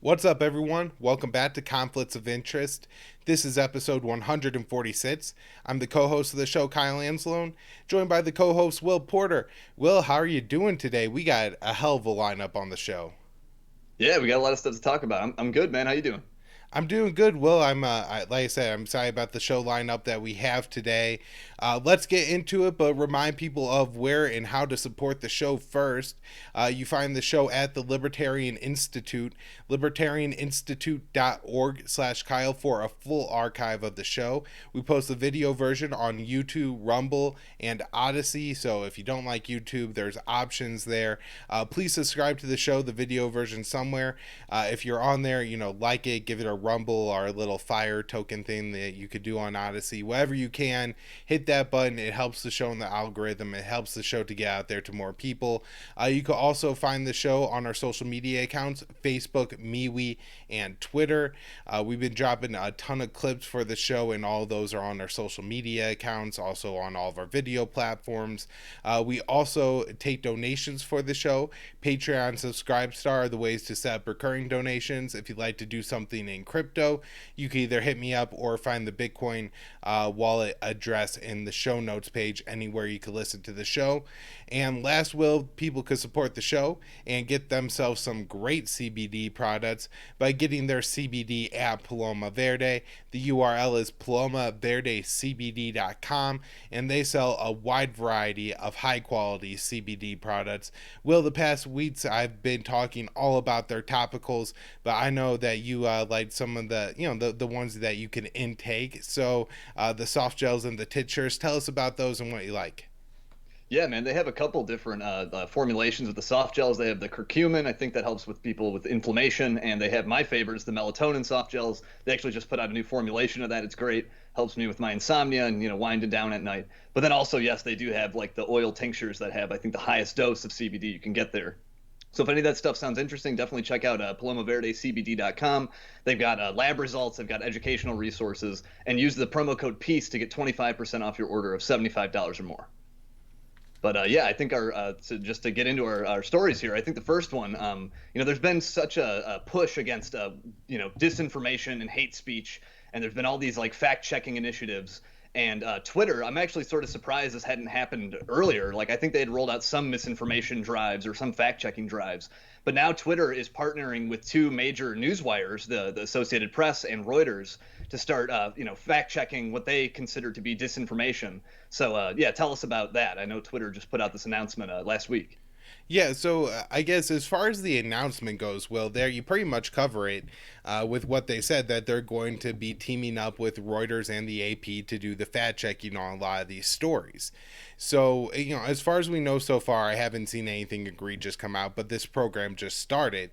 What's up, everyone? Welcome back to Conflicts of Interest. This is episode 146. I'm the co host of the show, Kyle Anslone, joined by the co host, Will Porter. Will, how are you doing today? We got a hell of a lineup on the show. Yeah, we got a lot of stuff to talk about. I'm good, man. How you doing? I'm doing good, Will. Like I said, I'm sorry about the show lineup that we have today. Let's get into it, but remind people of where and how to support the show first. You find the show at the Libertarian Institute, libertarianinstitute.org/Kyle for a full archive of the show. We post the video version on YouTube, Rumble, and Odyssey. So if you don't like YouTube, there's options there. Please subscribe to the show, the video version somewhere. If you're on there, like it, give it a Rumble, our little fire token thing that you could do on Odyssey. Whatever you can, hit that button. It helps the show in the algorithm. It helps the show to get out there to more people. You can also find the show on our social media accounts, Facebook, MeWe, and Twitter. We've been dropping a ton of clips for the show, and all of those are on our social media accounts, also on all of our video platforms. We also take donations for the show. Patreon, Subscribestar are the ways to set up recurring donations. If you'd like to do something in crypto, you can either hit me up or find the Bitcoin wallet address in the show notes page anywhere you can listen to the show. And last, Will, people could support the show and get themselves some great CBD products by getting their CBD at Paloma Verde. The URL is palomaverdecbd.com, and they sell a wide variety of high quality CBD products. Will, the past weeks I've been talking all about their topicals, but I know that you like some of the ones that you can intake. So the soft gels and the tinctures. Tell us about those and what you like. Yeah, man, they have a couple different formulations with the soft gels. They have the curcumin. I think that helps with people with inflammation. And they have my favorites, the melatonin soft gels. They actually just put out a new formulation of that. It's great. Helps me with my insomnia and, winding down at night. But then also, yes, they do have like the oil tinctures that have, I think, the highest dose of CBD you can get there. So if any of that stuff sounds interesting, definitely check out palomaverdecbd.com. They've got lab results, they've got educational resources, and use the promo code PEACE to get 25% off your order of $75 or more. But yeah, I think so just to get into our stories here, I think the first one, there's been such a push against, disinformation and hate speech, and there's been all these like fact checking initiatives. And Twitter, I'm actually sort of surprised this hadn't happened earlier. Like, I think they had rolled out some misinformation drives or some fact checking drives. But now Twitter is partnering with two major news wires, the Associated Press and Reuters, to start, fact checking what they consider to be disinformation. So, yeah, tell us about that. I know Twitter just put out this announcement last week. Yeah, so I guess as far as the announcement goes, Will, there you pretty much cover it with what they said, that they're going to be teaming up with Reuters and the AP to do the fact checking on a lot of these stories. So, as far as we know so far, I haven't seen anything egregious come out, but this program just started.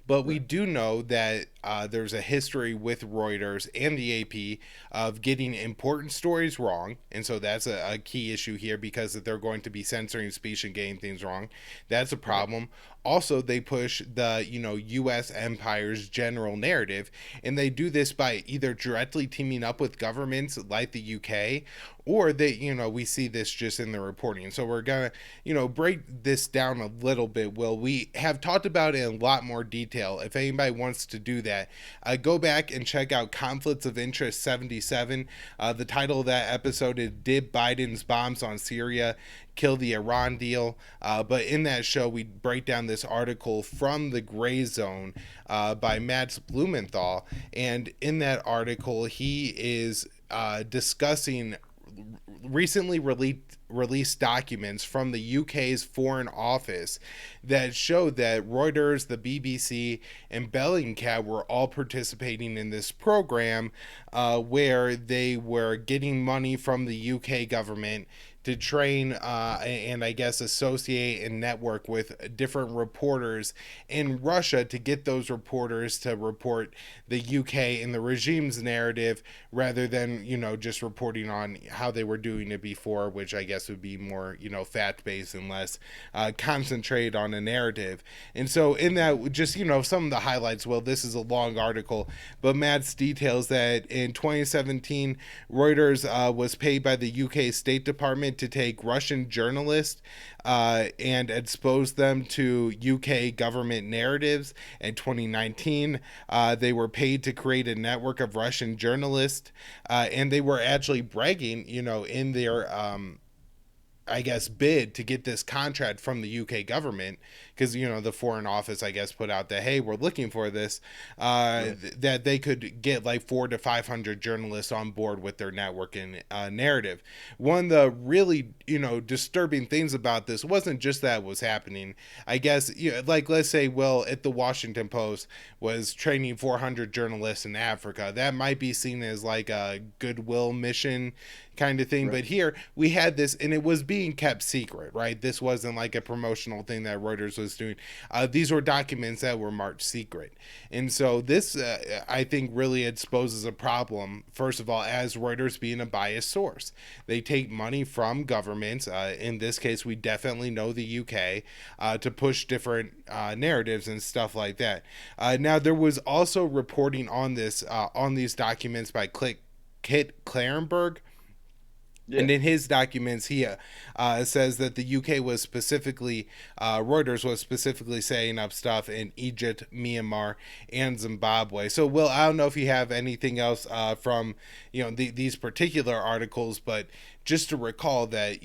But we Right. do know that there's a history with Reuters and the AP of getting important stories wrong. And so that's a key issue here, because if they're going to be censoring speech and getting things wrong, that's a Right. problem. Also, they push the U.S. empire's general narrative, and they do this by either directly teaming up with governments like the UK, or we see this just in the reporting. So we're gonna break this down a little bit. Will, we have talked about it in a lot more detail. If anybody wants to do that, go back and check out Conflicts of Interest 77. The title of that episode is "Did Biden's Bombs on Syria Kill the Iran Deal?" But in that show, we break down this article from the Gray Zone by Matt Blumenthal. And in that article, he is discussing recently released documents from the UK's Foreign Office that showed that Reuters, the BBC, and Bellingcat were all participating in this program where they were getting money from the UK government to train and I guess associate and network with different reporters in Russia to get those reporters to report the UK and the regime's narrative, rather than just reporting on how they were doing it before, which I guess would be more fact based and less concentrated on a narrative. And so in that, just some of the highlights. Well, this is a long article, but Matt's details that in 2017, Reuters was paid by the UK State Department document to take Russian journalists and expose them to UK government narratives. In 2019, they were paid to create a network of Russian journalists, and they were actually bragging, in their I guess, bid to get this contract from the UK government, because the Foreign Office, I guess, put out that, hey, we're looking for this, Right. that they could get like 400 to 500 journalists on board with their network and narrative. One of the really disturbing things about this wasn't just that was happening. I guess like, let's say, well, if the Washington Post was training 400 journalists in Africa, that might be seen as like a goodwill mission kind of thing. Right. But here we had this, and it was being kept secret, right? This wasn't like a promotional thing that Reuters was doing. These were documents that were marked secret. And so this, I think, really exposes a problem, first of all, as Reuters being a biased source. They take money from governments. In this case, we definitely know the UK, to push different narratives and stuff like that. Now, there was also reporting on this, on these documents by Kit Clarenberg. Yeah. And in his documents, he says that the UK was specifically, Reuters was specifically setting up stuff in Egypt, Myanmar, and Zimbabwe. So, Will, I don't know if you have anything else from, these particular articles, but just to recall that,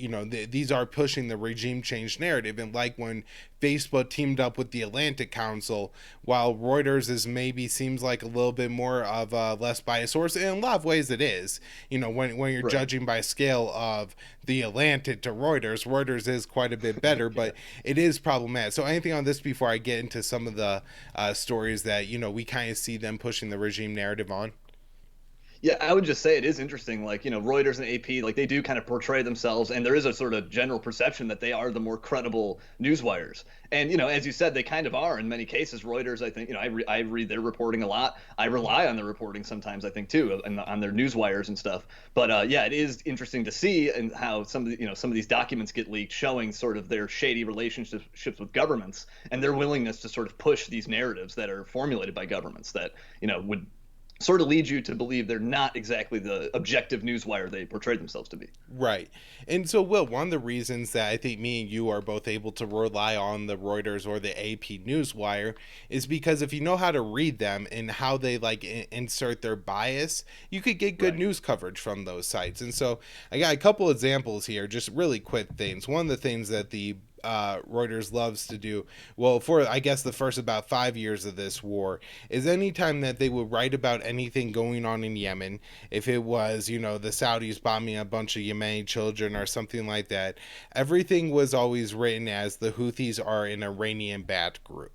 these are pushing the regime change narrative. And like when Facebook teamed up with the Atlantic Council, while Reuters is maybe seems like a little bit more of a less biased source, in a lot of ways it is. When you're Right. judging by scale of the Atlantic to Reuters is quite a bit better, but it is problematic. So anything on this before I get into some of the stories that, we kind of see them pushing the regime narrative on? Yeah, I would just say it is interesting. Like, Reuters and AP, like they do kind of portray themselves, and there is a sort of general perception that they are the more credible news wires. And, as you said, they kind of are in many cases. Reuters, I think, I read their reporting a lot. I rely on their reporting sometimes, I think, too, on their news wires and stuff. But yeah, it is interesting to see and how some of these documents get leaked, showing sort of their shady relationships with governments and their willingness to sort of push these narratives that are formulated by governments that, would sort of lead you to believe they're not exactly the objective newswire they portray themselves to be. Right. And so, Will, one of the reasons that I think me and you are both able to rely on the Reuters or the AP Newswire is because if you know how to read them and how they like insert their bias, you could get good Right. news coverage from those sites. And so, I got a couple examples here, just really quick things. One of the things that the Reuters loves to do, well, for I guess the first about 5 years of this war, is anytime that they would write about anything going on in Yemen, if it was, the Saudis bombing a bunch of Yemeni children or something like that, everything was always written as the Houthis are an Iranian bad group.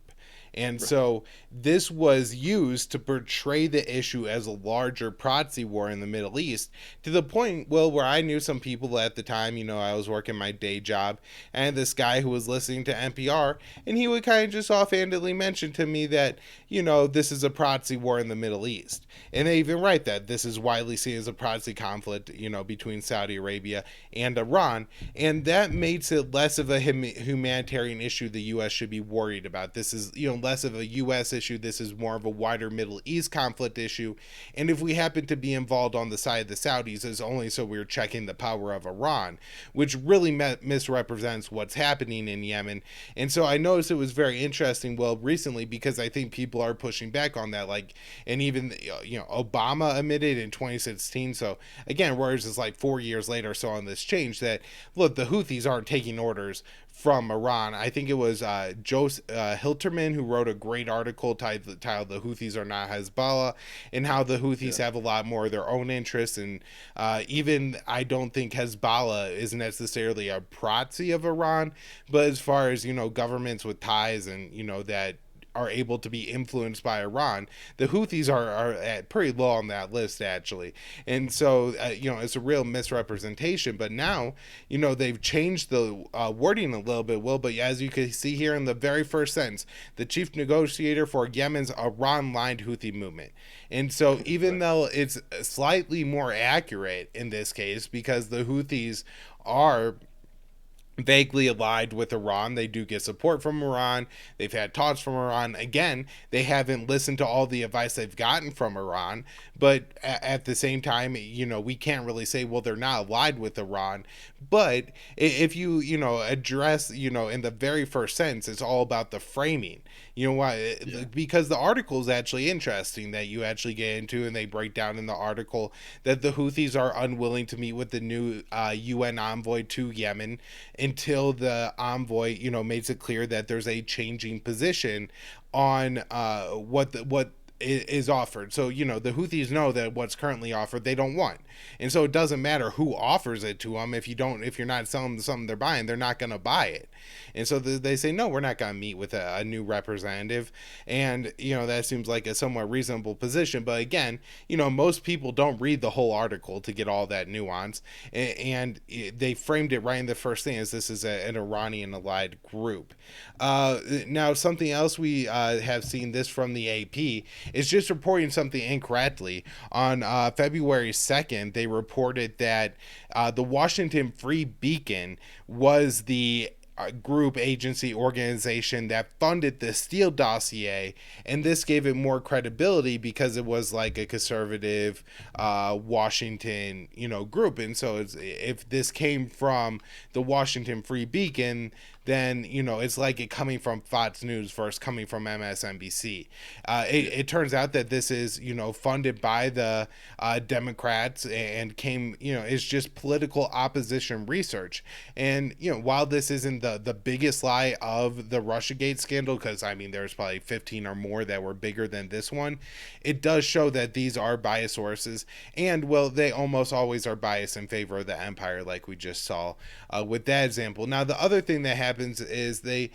And Right. so this was used to portray the issue as a larger proxy war in the Middle East, to the point, well, where I knew some people at the time, I was working my day job, and this guy who was listening to NPR, and he would kind of just offhandedly mention to me that, this is a proxy war in the Middle East. And they even write that this is widely seen as a proxy conflict, between Saudi Arabia and Iran. And that makes it less of a humanitarian issue the U.S. should be worried about. This is, less of a U.S. issue. This is more of a wider Middle East conflict issue. And if we happen to be involved on the side of the Saudis, it's only so we're checking the power of Iran, which really misrepresents what's happening in Yemen. And so I noticed it was very interesting, well, recently, because I think people are pushing back on that. Like, and even, Obama admitted in 2016. So again, Reuters is like 4 years later, so on this change that, look, the Houthis aren't taking orders from Iran. I think it was Joe Hilterman who wrote a great article titled "The Houthis Are Not Hezbollah," and how the Houthis have a lot more of their own interests. And even I don't think Hezbollah is necessarily a proxy of Iran, but as far as, governments with ties and, that are able to be influenced by Iran, the Houthis are at pretty low on that list, actually. And so, it's a real misrepresentation. But now, they've changed the wording a little bit, Will. But as you can see here in the very first sentence, the chief negotiator for Yemen's Iran-lined Houthi movement. And so, even though it's slightly more accurate in this case, because the Houthis are vaguely allied with Iran. They do get support from Iran. They've had talks from Iran. Again, they haven't listened to all the advice they've gotten from Iran. But at the same time, we can't really say, well, they're not allied with Iran. But if you address, in the very first sentence, it's all about the framing. You know why? Yeah. Because the article is actually interesting that you actually get into, and they break down in the article that the Houthis are unwilling to meet with the new UN envoy to Yemen until the envoy, makes it clear that there's a changing position on what is offered. So, the Houthis know that what's currently offered they don't want. And so it doesn't matter who offers it to them. If you're not selling them something they're buying, they're not going to buy it. And so they say, no, we're not going to meet with a new representative. And, that seems like a somewhat reasonable position. But again, most people don't read the whole article to get all that nuance. And they framed it right in the first thing as this is an Iranian allied group. Now, something else we have seen this from the AP is just reporting something incorrectly. On February 2nd, they reported that the Washington Free Beacon was the group, agency, organization that funded the Steele dossier, and this gave it more credibility because it was like a conservative Washington group. And so if this came from the Washington Free Beacon, then it's like it coming from Fox News versus coming from MSNBC. It turns out that this is funded by the Democrats and came is just political opposition research. And while this isn't the biggest lie of the Russiagate scandal, because there's probably 15 or more that were bigger than this one, it does show that these are biased sources, and well, they almost always are biased in favor of the empire, like we just saw with that example. Now, the other thing that happens is they,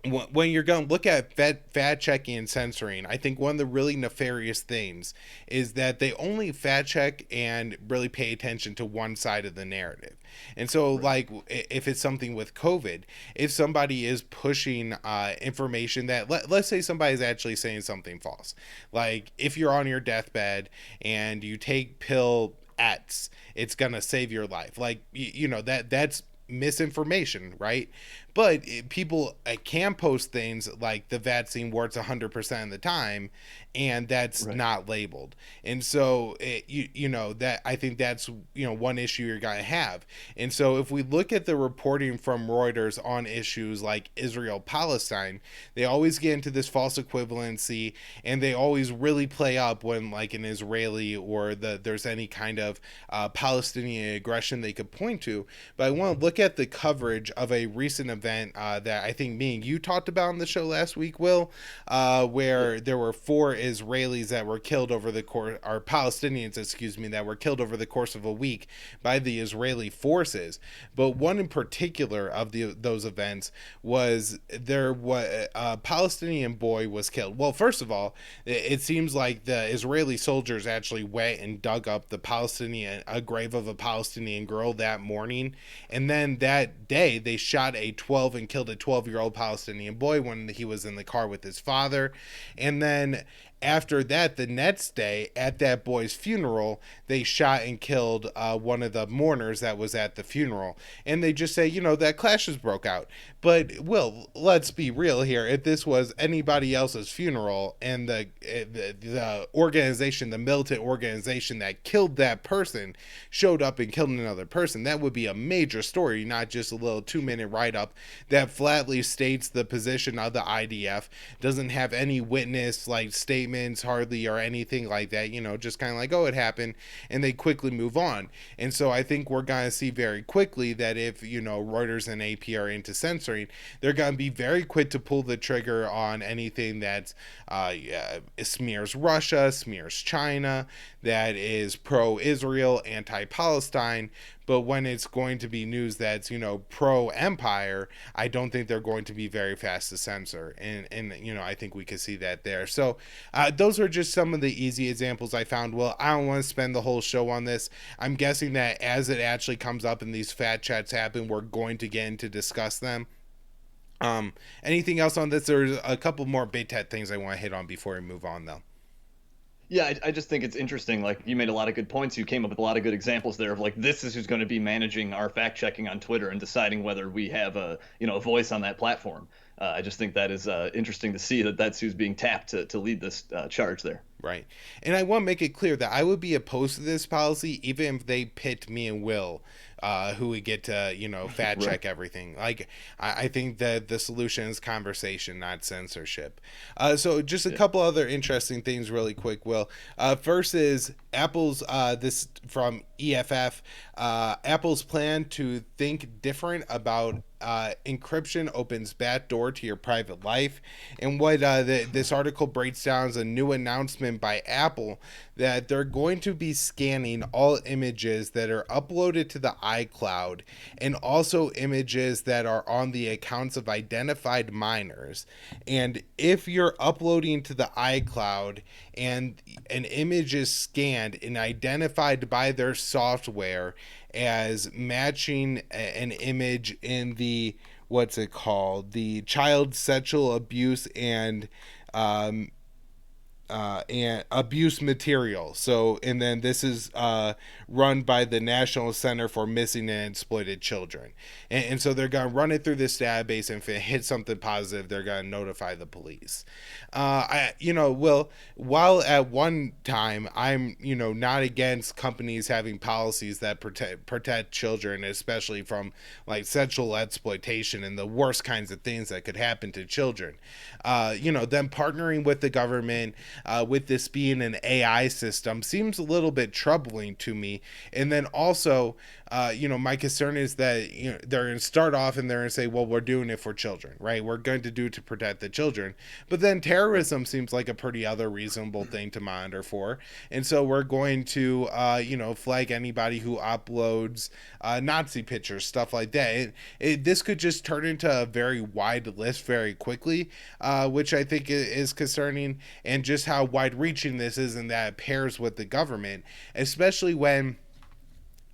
when you're going to look at fact checking and censoring, I think one of the really nefarious things is that they only fact check and really pay attention to one side of the narrative. And so, like, if it's something with COVID, if somebody is pushing information that, let's say somebody's actually saying something false, like if you're on your deathbed and you take pill X, it's gonna save your life. Like, that's misinformation, right? But people can post things like the vaccine works 100% of the time, and that's not labeled. And so that I think that's one issue you're gonna have. And so if we look at the reporting from Reuters on issues like Israel Palestine, they always get into this false equivalency, and they always really play up when like an Israeli or there's any kind of Palestinian aggression they could point to. But I want to look at the coverage of a recent event that I think me and you talked about on the show last week, Will, where there were 4 Israelis that were killed over the course, or Palestinians, excuse me, that were killed over the course of a week by the Israeli forces. But one in particular of those events was a Palestinian boy was killed. Well, first of all, it seems like the Israeli soldiers actually went and dug up a grave of a Palestinian girl that morning, and then that day they shot a 12 and killed a 12-year-old Palestinian boy when he was in the car with his father. And then after that, the next day at that boy's funeral, they shot and killed one of the mourners that was at the funeral. And they just say, that clashes broke out. But, Will, let's be real here. If this was anybody else's funeral and the organization, the militant organization that killed that person showed up and killed another person, that would be a major story, not just a little 2-minute write-up that flatly states the position of the IDF, doesn't have any witness, like, statements hardly or anything like that, just kind of like, oh, it happened, and they quickly move on. And so I think we're going to see very quickly that if, Reuters and AP are into censoring, they're going to be very quick to pull the trigger on anything that smears Russia, smears China, that is pro-Israel, anti-Palestine. But when it's going to be news that's, pro-empire, I don't think they're going to be very fast to censor. And I think we could see that there. So those are just some of the easy examples I found. Well, I don't want to spend the whole show on this. I'm guessing that as it actually comes up and these fat chats happen, we're going to get in to discuss them. Anything else on this? There's a couple more big tech things I want to hit on before we move on, though. Yeah, I just think it's interesting. Like you made a lot of good points. You came up with a lot of good examples there of like this is who's going to be managing our fact checking on Twitter and deciding whether we have a a voice on that platform. I just think that is interesting to see that that's who's being tapped to lead this charge there. Right. And I want to make it clear that I would be opposed to this policy even if they pit me and Will, who would get to, fact Right. check everything. Like, I think that the solution is conversation, not censorship. So, just a Yeah. couple other interesting things, really quick, Will. First is Apple's, this from EFF, Apple's plan to think different about encryption opens backdoor to your private life. And what this article breaks down is a new announcement by Apple that they're going to be scanning all images that are uploaded to the iCloud and also images that are on the accounts of identified minors. And if you're uploading to the iCloud and an image is scanned and identified by their software as matching an image in the, what's it called, the child sexual abuse um, and abuse material. So, and then this is run by the National Center for Missing and Exploited Children. And so they're going to run it through this database, and if it hits something positive, they're going to notify the police. Well, while at one time I'm, not against companies having policies that protect children, especially from like sexual exploitation and the worst kinds of things that could happen to children. Them partnering with the government, with this being an AI system, seems a little bit troubling to me. And then also, my concern is that they're going to start off and they're going to say, well, we're doing it for children, right? We're going to do it to protect the children. But then terrorism seems like a pretty other reasonable thing to monitor for. And so we're going to, flag anybody who uploads Nazi pictures, stuff like that. This could just turn into a very wide list very quickly, which I think is concerning, and just how wide reaching this is, and that it pairs with the government, especially when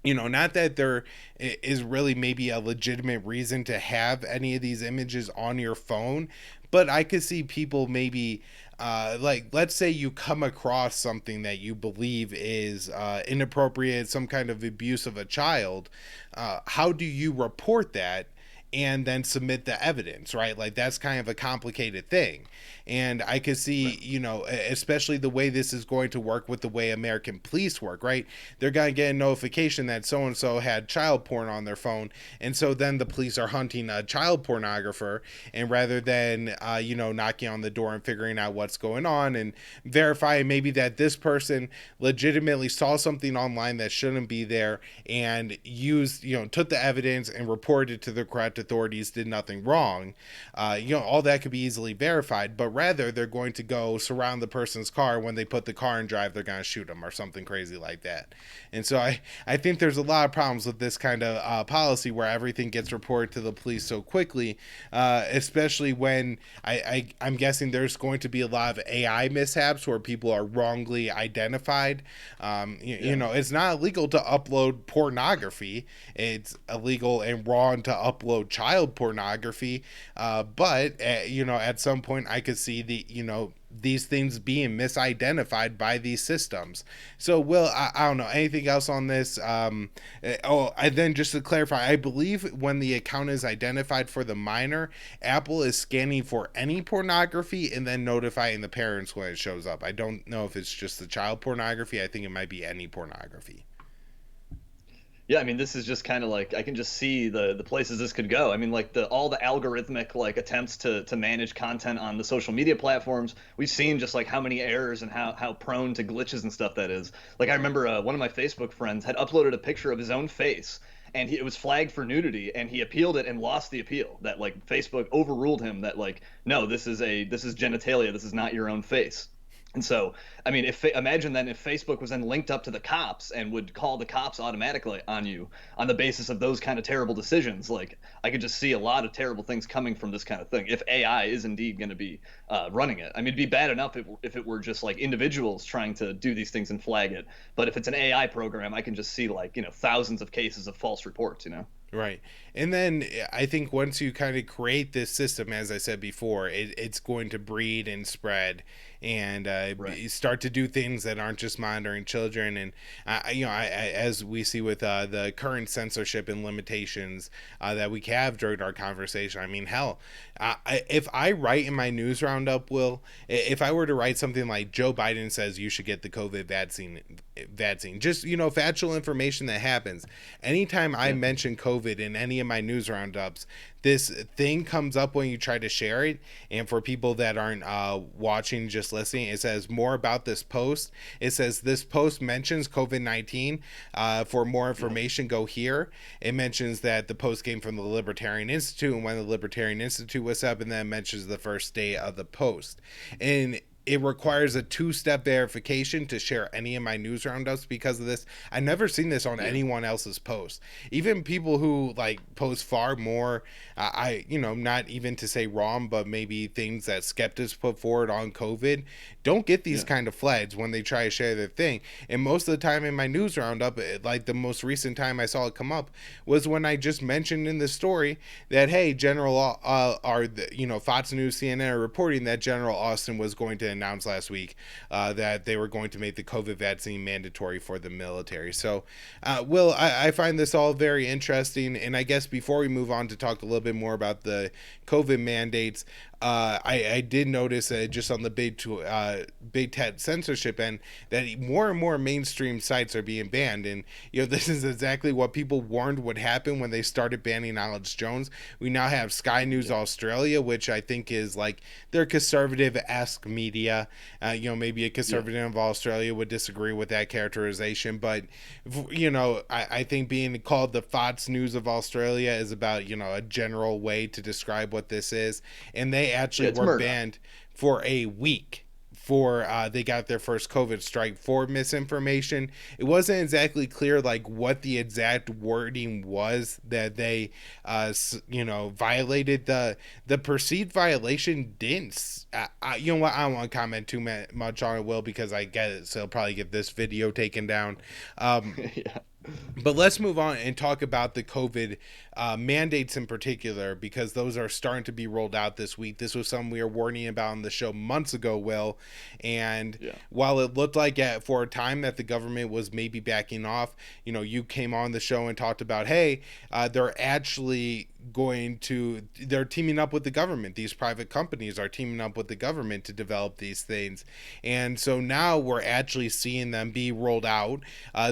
not that there is really maybe a legitimate reason to have any of these images on your phone, but I could see people maybe, like, let's say you come across something that you believe is inappropriate, some kind of abuse of a child. How do you report that? And then submit the evidence, right? Like, that's kind of a complicated thing. And I could see, Right. especially the way this is going to work with the way American police work, right? They're going to get a notification that so and so had child porn on their phone. And so then the police are hunting a child pornographer. And rather than, knocking on the door and figuring out what's going on and verifying maybe that this person legitimately saw something online that shouldn't be there and used, took the evidence and reported to the correct authorities, did nothing wrong, all that could be easily verified. But rather, they're going to go surround the person's car. When they put the car in drive, they're going to shoot them or something crazy like that. And so I think there's a lot of problems with this kind of policy where everything gets reported to the police so quickly, especially when I'm guessing there's going to be a lot of AI mishaps where people are wrongly identified. Yeah. It's not illegal to upload pornography. It's illegal and wrong to upload child pornography. But at some point I could see these things being misidentified by these systems. So, Will, I don't know anything else on this. And then just to clarify, I believe when the account is identified for the minor, Apple is scanning for any pornography and then notifying the parents when it shows up. I don't know if it's just the child pornography. I think it might be any pornography. Yeah, I mean, this is just kind of like I can just see the places this could go. I mean, like the all the algorithmic like attempts to manage content on the social media platforms. We've seen just like how many errors and how prone to glitches and stuff that is. Like I remember one of my Facebook friends had uploaded a picture of his own face, and it was flagged for nudity, and he appealed it and lost the appeal. That like Facebook overruled him. That like no, this is genitalia. This is not your own face. And so, I mean, if imagine then if Facebook was then linked up to the cops and would call the cops automatically on you on the basis of those kind of terrible decisions, like I could just see a lot of terrible things coming from this kind of thing. If AI is indeed going to be running it, I mean, it'd be bad enough if it were just like individuals trying to do these things and flag it. But if it's an AI program, I can just see like thousands of cases of false reports. Right. And then I think once you kind of create this system, as I said before, it's going to breed and spread and Right. start to do things that aren't just monitoring children. And, as we see with the current censorship and limitations that we have during our conversation, I mean, hell, if I write in my news roundup, if I were to write something like Joe Biden says you should get the COVID vaccine, just, factual information that happens. Anytime I Yeah. mention COVID in any of my news roundups, this thing comes up when you try to share it. And for people that aren't watching, just listening, it says more about this post. It says this post mentions COVID-19. For more Yeah. information, go here. It mentions that the post came from the Libertarian Institute and when the Libertarian Institute was up, and then mentions the first day of the post. And it requires a two-step verification to share any of my news roundups because of this. I've never seen this on Yeah. anyone else's post. Even people who like post far more, not even to say wrong, but maybe things that skeptics put forward on COVID, don't get these Yeah. kind of flags when they try to share their thing. And most of the time in my news roundup, like the most recent time I saw it come up was when I just mentioned in the story that, hey, Fox News, CNN are reporting that General Austin was going to announced last week that they were going to make the COVID vaccine mandatory for the military. So, Will, I find this all very interesting. And I guess before we move on to talk a little bit more about the COVID mandates, I did notice just on the big tech censorship end that more and more mainstream sites are being banned, and this is exactly what people warned would happen when they started banning Alex Jones. We now have Sky News Yeah. Australia, which I think is like their conservative-esque media. Maybe a Yeah. conservative of Australia would disagree with that characterization, but I think being called the Fox News of Australia is about a general way to describe what this is, and they Yeah. actually It's were Murdoch. banned for a week for they got their first COVID strike for misinformation. It wasn't exactly clear like what the exact wording was that they violated. The perceived violation didn't. You know what? I don't want to comment too much on it, Will, because I get it. So I'll probably get this video taken down. Um, Yeah. but let's move on and talk about the COVID mandates in particular, because those are starting to be rolled out this week. This was something we were warning about on the show months ago, Will. And Yeah. while it looked like for a time that the government was maybe backing off, you came on the show and talked about, hey, they're actually they're teaming up with the government. These private companies are teaming up with the government to develop these things. And so now we're actually seeing them be rolled out.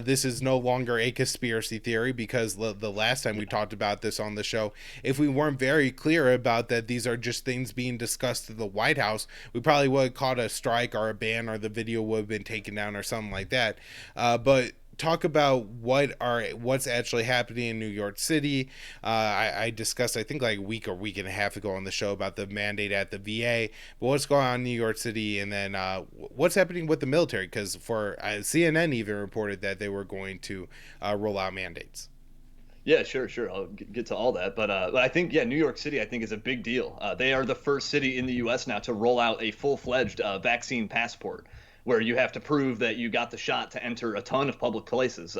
This is no longer a conspiracy theory, because the last time we talked about this on the show, if we weren't very clear about that these are just things being discussed at the White House, we probably would have caught a strike or a ban, or the video would have been taken down or something like that. But talk about what's actually happening in New York City. I discussed, I think, like a week or week and a half ago on the show about the mandate at the VA, but what's going on in New York City, and then what's happening with the military, because for CNN even reported that they were going to roll out mandates. Yeah, sure, sure. I'll get to all that, but I think yeah, New York City I think is a big deal. They are the first city in the U.S. now to roll out a full-fledged vaccine passport, where you have to prove that you got the shot to enter a ton of public places,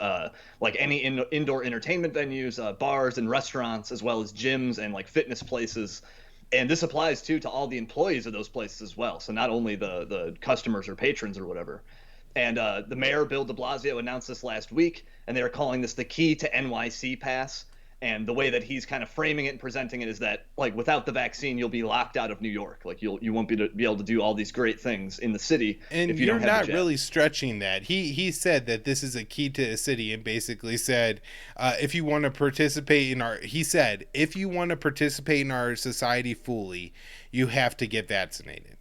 like any indoor entertainment venues, bars and restaurants, as well as gyms and like fitness places. And this applies too to all the employees of those places as well. So not only the customers or patrons or whatever. And the mayor, Bill de Blasio, announced this last week, and they are calling this the key to NYC pass. And the way that he's kind of framing it and presenting it is that, like, without the vaccine, you'll be locked out of New York. Like, you won't be able to do all these great things in the city And if you you're don't have the not jab. really stretching that. He said that this is a key to a city, and basically said, if you want to participate in if you want to participate in our society fully, you have to get vaccinated.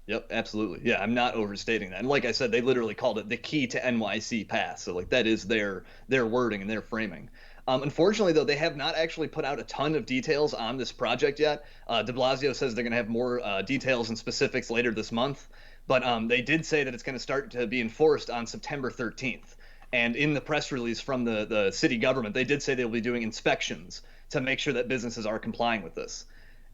Yep, absolutely. Yeah, I'm not overstating that. And like I said, they literally called it the key to NYC pass. So like that is their wording and their framing. Unfortunately, though, they have not actually put out a ton of details on this project yet. De Blasio says they're going to have more details and specifics later this month, but they did say that it's going to start to be enforced on September 13th. And in the press release from the city government, they did say they'll be doing inspections to make sure that businesses are complying with this.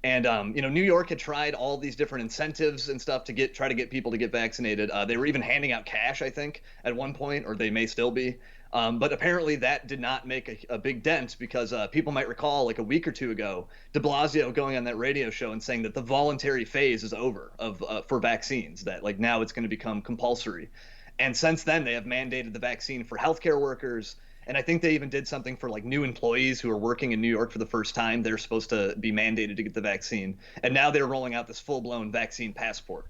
And New York had tried all these different incentives and stuff to try to get people to get vaccinated. They were even handing out cash, I think, at one point, or they may still be. But apparently that did not make a big dent because people might recall like a week or two ago, de Blasio going on that radio show and saying that the voluntary phase is over of for vaccines, that like now it's going to become compulsory. And since then, they have mandated the vaccine for healthcare workers. And I think they even did something for like new employees who are working in New York for the first time. They're supposed to be mandated to get the vaccine. And now they're rolling out this full blown vaccine passport.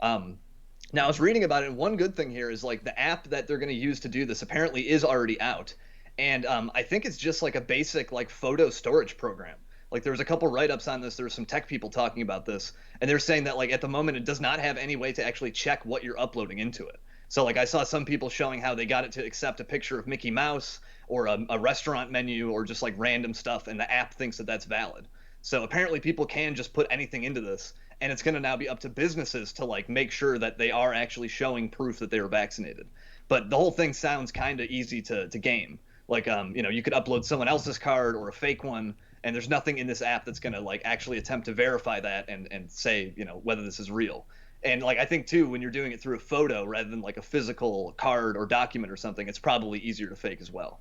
Now, I was reading about it. And one good thing here is like the app that they're going to use to do this apparently is already out. And I think it's just like a basic like photo storage program. Like there was a couple write-ups on this. There were some tech people talking about this, and they're saying that like at the moment it does not have any way to actually check what you're uploading into it. So like I saw some people showing how they got it to accept a picture of Mickey Mouse or a restaurant menu or just like random stuff, and the app thinks that that's valid. So apparently people can just put anything into this, and it's going to now be up to businesses to like make sure that they are actually showing proof that they were vaccinated. But the whole thing sounds kind of easy to game. Like you could upload someone else's card or a fake one, and there's nothing in this app that's going to like actually attempt to verify that and say whether this is real. And like I think too, when you're doing it through a photo rather than like a physical card or document or something, it's probably easier to fake as well.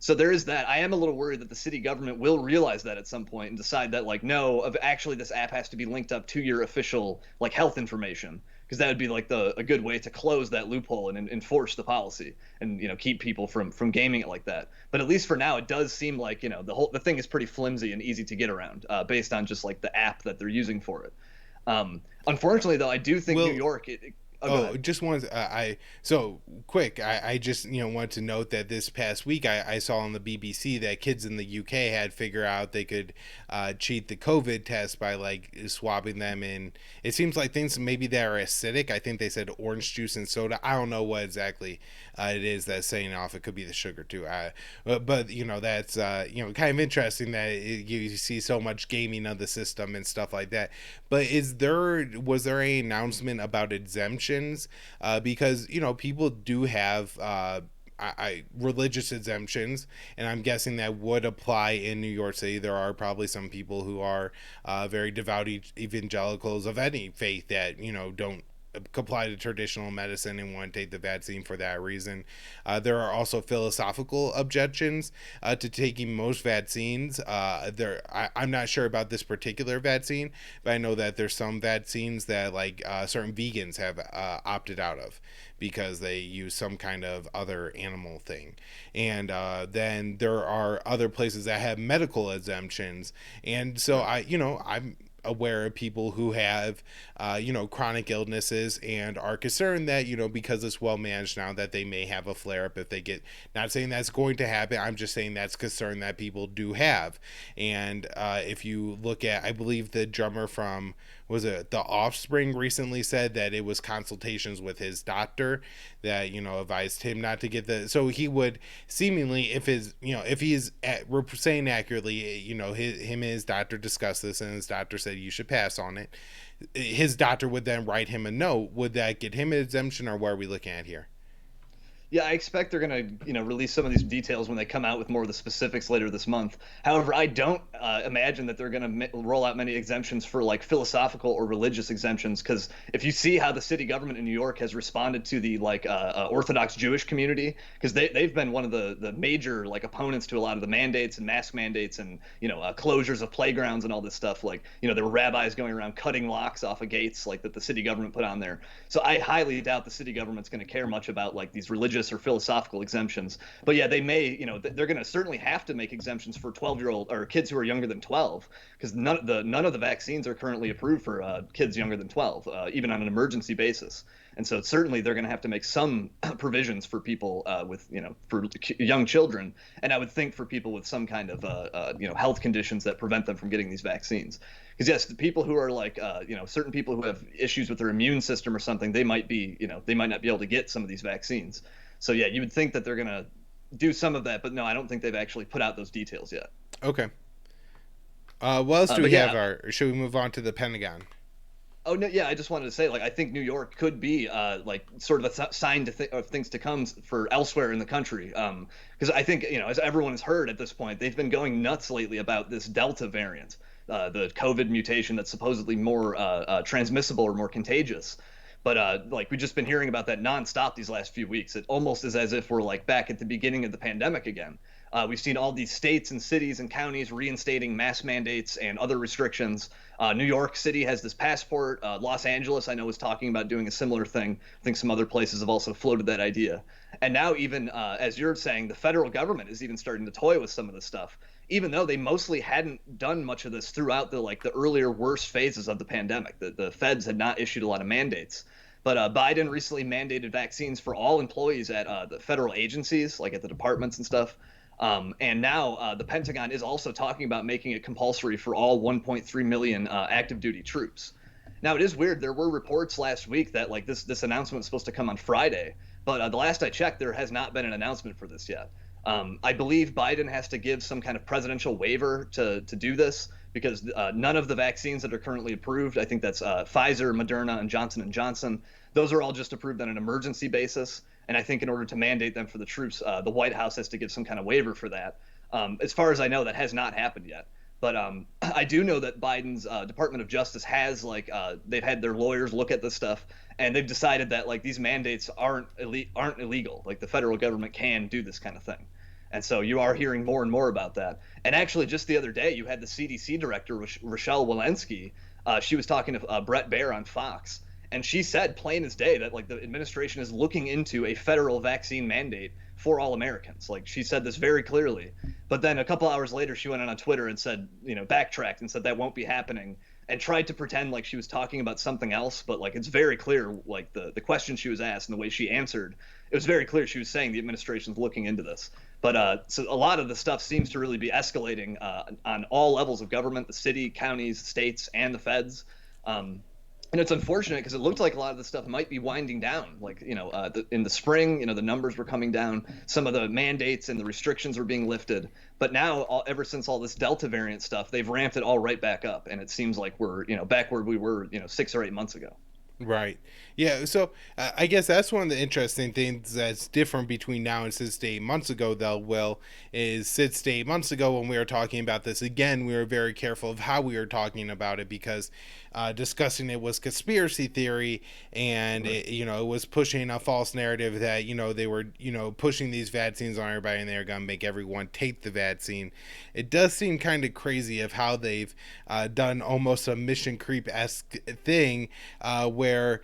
So there is that. I am a little worried that the city government will realize that at some point and decide that like no, of actually this app has to be linked up to your official like health information, because that would be like a good way to close that loophole and enforce the policy and keep people from gaming it like that. But at least for now, it does seem like the thing is pretty flimsy and easy to get around based on just like the app that they're using for it. Unfortunately, though, I do think New York. Just wanted so quick. I just wanted to note that this past week I saw on the BBC that kids in the UK had figured out they could cheat the COVID test by like swabbing them in. It seems like things maybe that are acidic. I think they said orange juice and soda. I don't know what exactly it is that's setting off. It could be the sugar too. But that's kind of interesting that you see so much gaming of the system and stuff like that. But was there an announcement about exemptions? Because people do have religious exemptions, and I'm guessing that would apply in New York City. There are probably some people who are very devout evangelicals of any faith that don't comply to traditional medicine and want to take the vaccine for that reason. There are also philosophical objections to taking most vaccines. I'm not sure about this particular vaccine, but I know that there's some vaccines that like certain vegans have opted out of because they use some kind of other animal thing. And then there are other places that have medical exemptions. And so I'm aware of people who have chronic illnesses and are concerned that because it's well managed now that they may have a flare up if they get, not saying that's going to happen, I'm just saying that's concern that people do have. And if you look at, I believe the drummer from, was it The Offspring, recently said that it was consultations with his doctor that advised him not to get so he would seemingly, if he's we're saying accurately, him and his doctor discussed this and his doctor said you should pass on it, his doctor would then write him a note. Would that get him an exemption, or what are we looking at here? Yeah, I expect they're going to, release some of these details when they come out with more of the specifics later this month. However, I don't imagine that they're going to roll out many exemptions for like philosophical or religious exemptions, because if you see how the city government in New York has responded to the like Orthodox Jewish community, because they've been one of the major like opponents to a lot of the mandates and mask mandates and closures of playgrounds and all this stuff. Like there were rabbis going around cutting locks off of gates like that the city government put on there. So I highly doubt the city government's going to care much about like these religious or philosophical exemptions. But yeah, they may, they're going to certainly have to make exemptions for 12-year-old or kids who are younger than 12, because none of the vaccines are currently approved for kids younger than 12, even on an emergency basis. And so certainly they're going to have to make some provisions for people with, for young children. And I would think for people with some kind of, health conditions that prevent them from getting these vaccines. Because yes, the people who are like, certain people who have issues with their immune system or something, they might not be able to get some of these vaccines. So yeah, you would think that they're going to do some of that, but no, I don't think they've actually put out those details yet. Okay. What else do we have? Should we move on to the Pentagon? Oh no, yeah, I just wanted to say, like, I think New York could be like sort of a sign of things to come for elsewhere in the country. Because I think as everyone has heard at this point, they've been going nuts lately about this Delta variant. the COVID mutation that's supposedly more transmissible or more contagious. But like we've just been hearing about that nonstop these last few weeks. It almost is as if we're like back at the beginning of the pandemic again. We've seen all these states and cities and counties reinstating mask mandates and other restrictions. New York City has this passport. Los Angeles, I know, is talking about doing a similar thing. I think some other places have also floated that idea. And now, even as you're saying, the federal government is even starting to toy with some of this stuff, even though they mostly hadn't done much of this throughout the earlier worst phases of the pandemic. The feds had not issued a lot of mandates. But Biden recently mandated vaccines for all employees at the federal agencies, like at the departments and stuff. And now the Pentagon is also talking about making it compulsory for all 1.3 million active duty troops. Now it is weird. There were reports last week that like this announcement was supposed to come on Friday, but the last I checked, there has not been an announcement for this yet. I believe Biden has to give some kind of presidential waiver to do this because none of the vaccines that are currently approved, I think that's Pfizer, Moderna, and Johnson & Johnson, those are all just approved on an emergency basis. And I think in order to mandate them for the troops, the White House has to give some kind of waiver for that. As far as I know, that has not happened yet. But I do know that Biden's Department of Justice has they've had their lawyers look at this stuff, and they've decided that like these mandates aren't illegal. Like the federal government can do this kind of thing. And so you are hearing more and more about that. And actually, just the other day, you had the CDC director, Rochelle Walensky. She was talking to Brett Baer on Fox, and she said plain as day that like the administration is looking into a federal vaccine mandate for all Americans. Like she said this very clearly. But then a couple hours later, she went on Twitter and said, backtracked and said that won't be happening, and tried to pretend like she was talking about something else. But like it's very clear, like the question she was asked and the way she answered, it was very clear she was saying the administration's looking into this. But so a lot of the stuff seems to really be escalating on all levels of government, the city, counties, states, and the feds. And it's unfortunate because it looked like a lot of the stuff might be winding down. Like, in the spring, the numbers were coming down. Some of the mandates and the restrictions were being lifted. But now, ever since all this Delta variant stuff, they've ramped it all right back up. And it seems like we're, back where we were, 6 or 8 months ago. Right. Yeah. So I guess that's one of the interesting things that's different between now and 6 to 8 months ago, though, Will, is 6 to 8 months ago when we were talking about this again, we were very careful of how we were talking about it because discussing it was conspiracy theory and, Right. it was pushing a false narrative that, they were, pushing these vaccines on everybody and they're going to make everyone take the vaccine. It does seem kind of crazy of how they've done almost a mission creep-esque thing where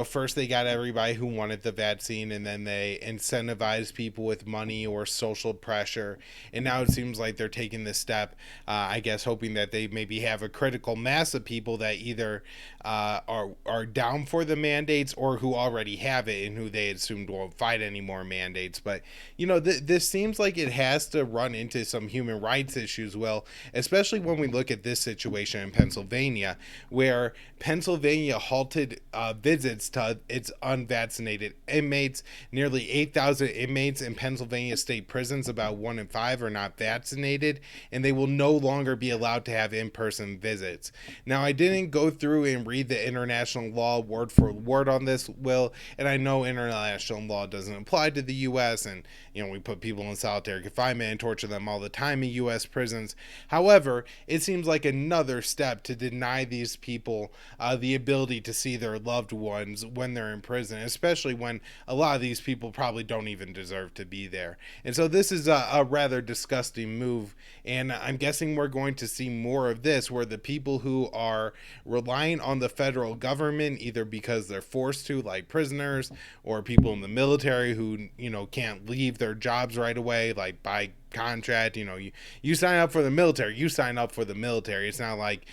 first they got everybody who wanted the vaccine and then they incentivized people with money or social pressure, and now it seems like they're taking this step, I guess hoping that they maybe have a critical mass of people that either are down for the mandates or who already have it and who they assumed won't fight any more mandates. But this seems like it has to run into some human rights issues, Will, especially when we look at this situation in Pennsylvania, where Pennsylvania halted visits to its unvaccinated inmates. Nearly 8,000 inmates in Pennsylvania state prisons, about 1 in 5, are not vaccinated, and they will no longer be allowed to have in-person visits. Now, I didn't go through and read the international law word for word on this, Will, and I know international law doesn't apply to the U.S., and we put people in solitary confinement and torture them all the time in U.S. prisons. However, it seems like another step to deny these people the ability to see their loved ones when they're in prison, especially when a lot of these people probably don't even deserve to be there. And so this is a rather disgusting move, and I'm guessing we're going to see more of this, where the people who are relying on the federal government, either because they're forced to, like prisoners, or people in the military who, can't leave their jobs right away, like by contract, you sign up for the military, it's not like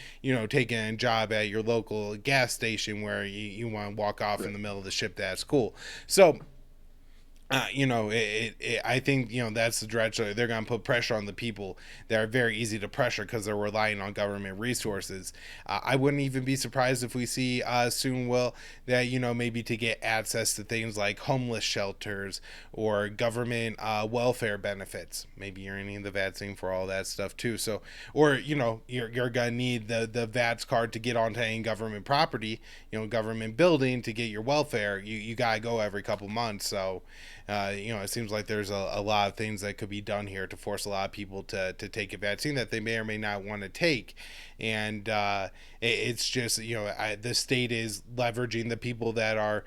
taking a job at your local gas station where you want to walk off in the middle of the shift at school. So I think that's the direction they're going to put pressure on the people that are very easy to pressure because they're relying on government resources. I wouldn't even be surprised if we see soon, Will, that maybe to get access to things like homeless shelters or government welfare benefits. Maybe you're needing the vaccine for all that stuff too. So, or you're gonna need the VATS card to get onto any government property, government building to get your welfare. You gotta go every couple months. So. It seems like there's a lot of things that could be done here to force a lot of people to take a vaccine that they may or may not want to take. And it's just, the state is leveraging the people that are,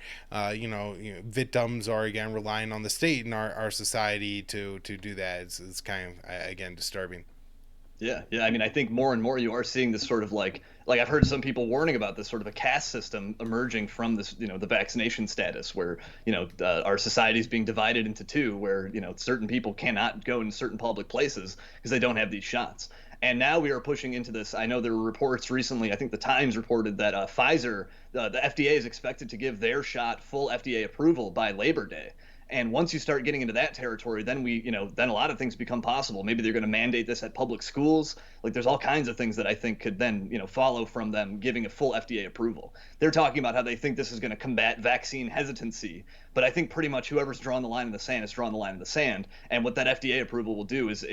victims, or again relying on the state in our society to do that. It's kind of, again, disturbing. Yeah, yeah. I mean, I think more and more you are seeing this sort of like I've heard some people warning about this sort of a caste system emerging from this, the vaccination status, where our society is being divided into two, where certain people cannot go in certain public places because they don't have these shots. And now we are pushing into this. I know there were reports recently. I think the Times reported that Pfizer, the FDA, is expected to give their shot full FDA approval by Labor Day. And once you start getting into that territory, then then a lot of things become possible. Maybe they're going to mandate this at public schools. Like there's all kinds of things that I think could then, follow from them giving a full FDA approval. They're talking about how they think this is going to combat vaccine hesitancy. But I think pretty much whoever's drawn the line in the sand has drawn the line in the sand. And what that FDA approval will do is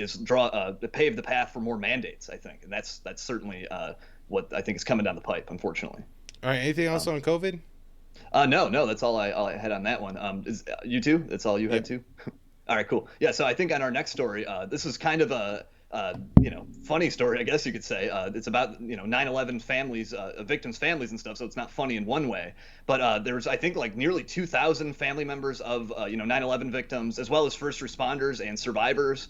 pave the path for more mandates, I think. And that's certainly what I think is coming down the pipe, unfortunately. All right. Anything else on COVID? No, that's all I had on that one. Is you too? That's all you had too? All right, cool. Yeah, so I think on our next story, this is kind of a funny story, I guess you could say. It's about 9/11 families, victims' families and stuff. So it's not funny in one way, but there's I think like nearly 2,000 family members of 9/11 victims, as well as first responders and survivors.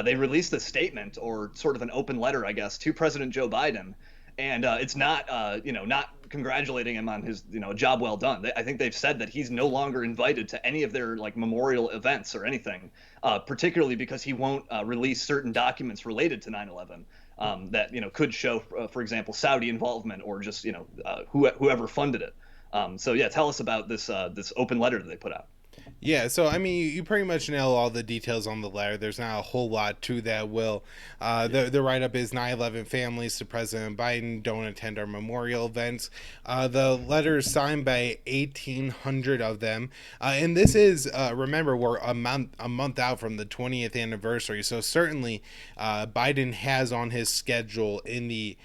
They released a statement, or sort of an open letter, I guess, to President Joe Biden. And it's not, not congratulating him on his, job well done. I think they've said that he's no longer invited to any of their like memorial events or anything, particularly because he won't release certain documents related to 9/11 that could show, for example, Saudi involvement, or just whoever funded it. So yeah, tell us about this open letter that they put out. Yeah, so I mean, you pretty much nail all the details on the letter. There's not a whole lot to that, Will. The write up is 9/11 families to President Biden don't attend our memorial events. The letter is signed by 1,800 of them. And this is, remember, we're a month out from the 20th anniversary. So certainly Biden has on his schedule in the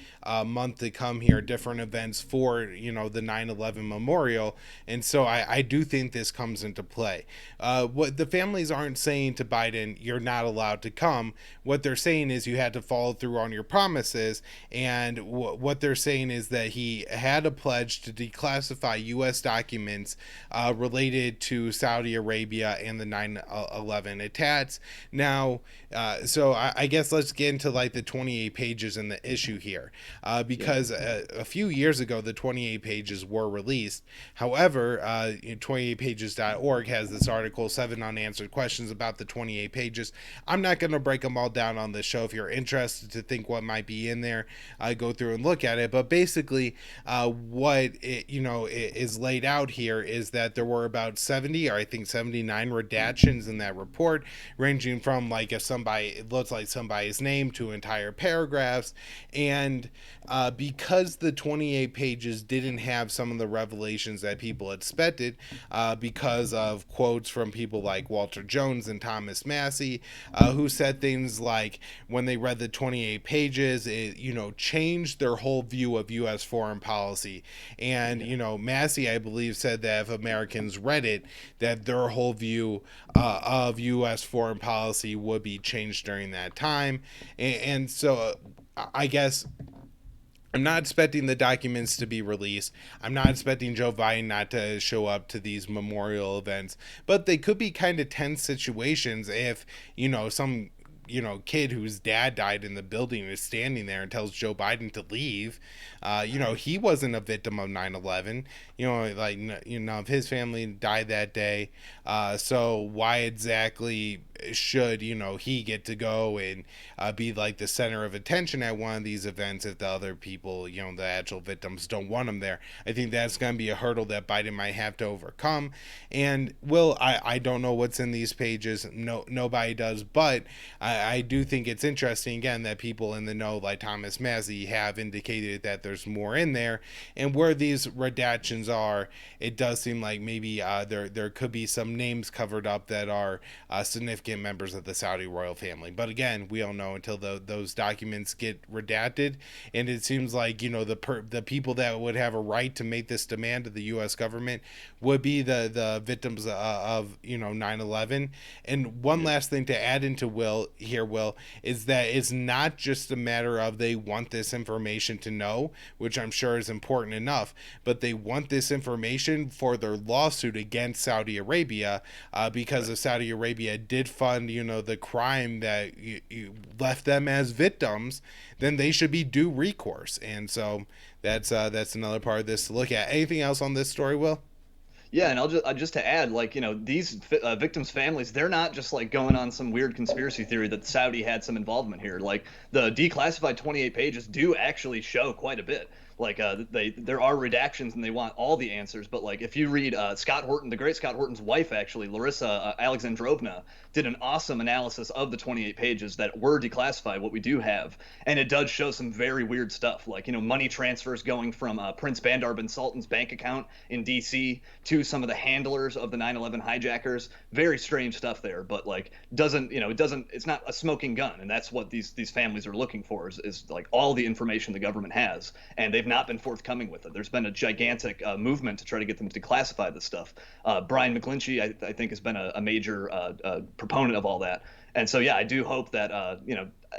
month to come here different events for, the 9/11 memorial. And so I do think this comes into play. What the families aren't saying to Biden, you're not allowed to come. What they're saying is you had to follow through on your promises. And what they're saying is that he had a pledge to declassify U.S. documents related to Saudi Arabia and the 9/11 attacks. Now, so I guess let's get into like the 28 pages in the issue here, because a few years ago the 28 pages were released. However, 28pages.org has this article, 7 unanswered questions about the 28 pages. I'm not going to break them all down on this show. If you're interested to think what might be in there, go through and look at it. But basically, what is laid out here is that there were about 70, or I think 79 redactions in that report, ranging from like if somebody, it looks like somebody's name, to entire paragraphs. And because the 28 pages didn't have some of the revelations that people expected, because of quotes from people like Walter Jones and Thomas Massey, who said things like when they read the 28 pages, it changed their whole view of U.S. foreign policy. And Massey, I believe, said that if Americans read it, that their whole view of U.S. foreign policy would be changed during that time. And so I guess I'm not expecting the documents to be released. I'm not expecting Joe Biden not to show up to these memorial events, but they could be kind of tense situations if, some kid whose dad died in the building is standing there and tells Joe Biden to leave. He wasn't a victim of 9/11. If his family died that day. So why exactly should, he get to go and be like the center of attention at one of these events if the other people, the actual victims, don't want him there? I think that's going to be a hurdle that Biden might have to overcome. And I don't know what's in these pages. No, nobody does. But I do think it's interesting again that people in the know, like Thomas Massey, have indicated that there's more in there, and where these redactions are, it does seem like maybe there could be some names covered up that are significant members of the Saudi royal family. But again, we don't know until those documents get redacted, and it seems like the people that would have a right to make this demand of the U.S. government would be the victims of 9/11. And one last thing to add into Will, is that it's not just a matter of they want this information to know, which I'm sure is important enough, but they want this information for their lawsuit against Saudi Arabia, because if Saudi Arabia did fund the crime that left them as victims, then they should be due recourse. And so that's another part of this to look at. Anything else on this story, Will? Yeah, and I'll just to add, like, these victims' families, they're not just like going on some weird conspiracy theory that Saudi had some involvement here. Like, the declassified 28 pages do actually show quite a bit. Like, there are redactions and they want all the answers. But like, if you read Scott Horton, the great Scott Horton's wife, actually, Larissa Alexandrovna, did an awesome analysis of the 28 pages that were declassified, what we do have, and it does show some very weird stuff, like money transfers going from Prince Bandar bin Sultan's bank account in D.C. to some of the handlers of the 9/11 hijackers. Very strange stuff there, but like it's not a smoking gun, and that's what these families are looking for is like all the information the government has, and they've not been forthcoming with it. There's been a gigantic movement to try to get them to declassify this stuff. Brian McGlinchey, I think, has been a major proponent of all that. And so, yeah, I do hope that,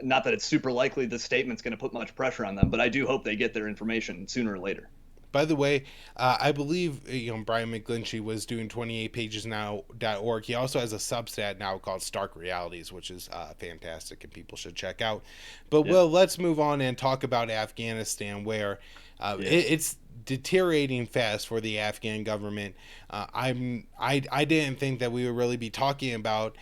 not that it's super likely this statement's going to put much pressure on them, but I do hope they get their information sooner or later. By the way, I believe Brian McGlinchey was doing 28pagesnow.org. He also has a Substat now called Stark Realities, which is fantastic and people should check out. But, Will, let's move on and talk about Afghanistan, where it's deteriorating fast for the Afghan government. I didn't think that we would really be talking about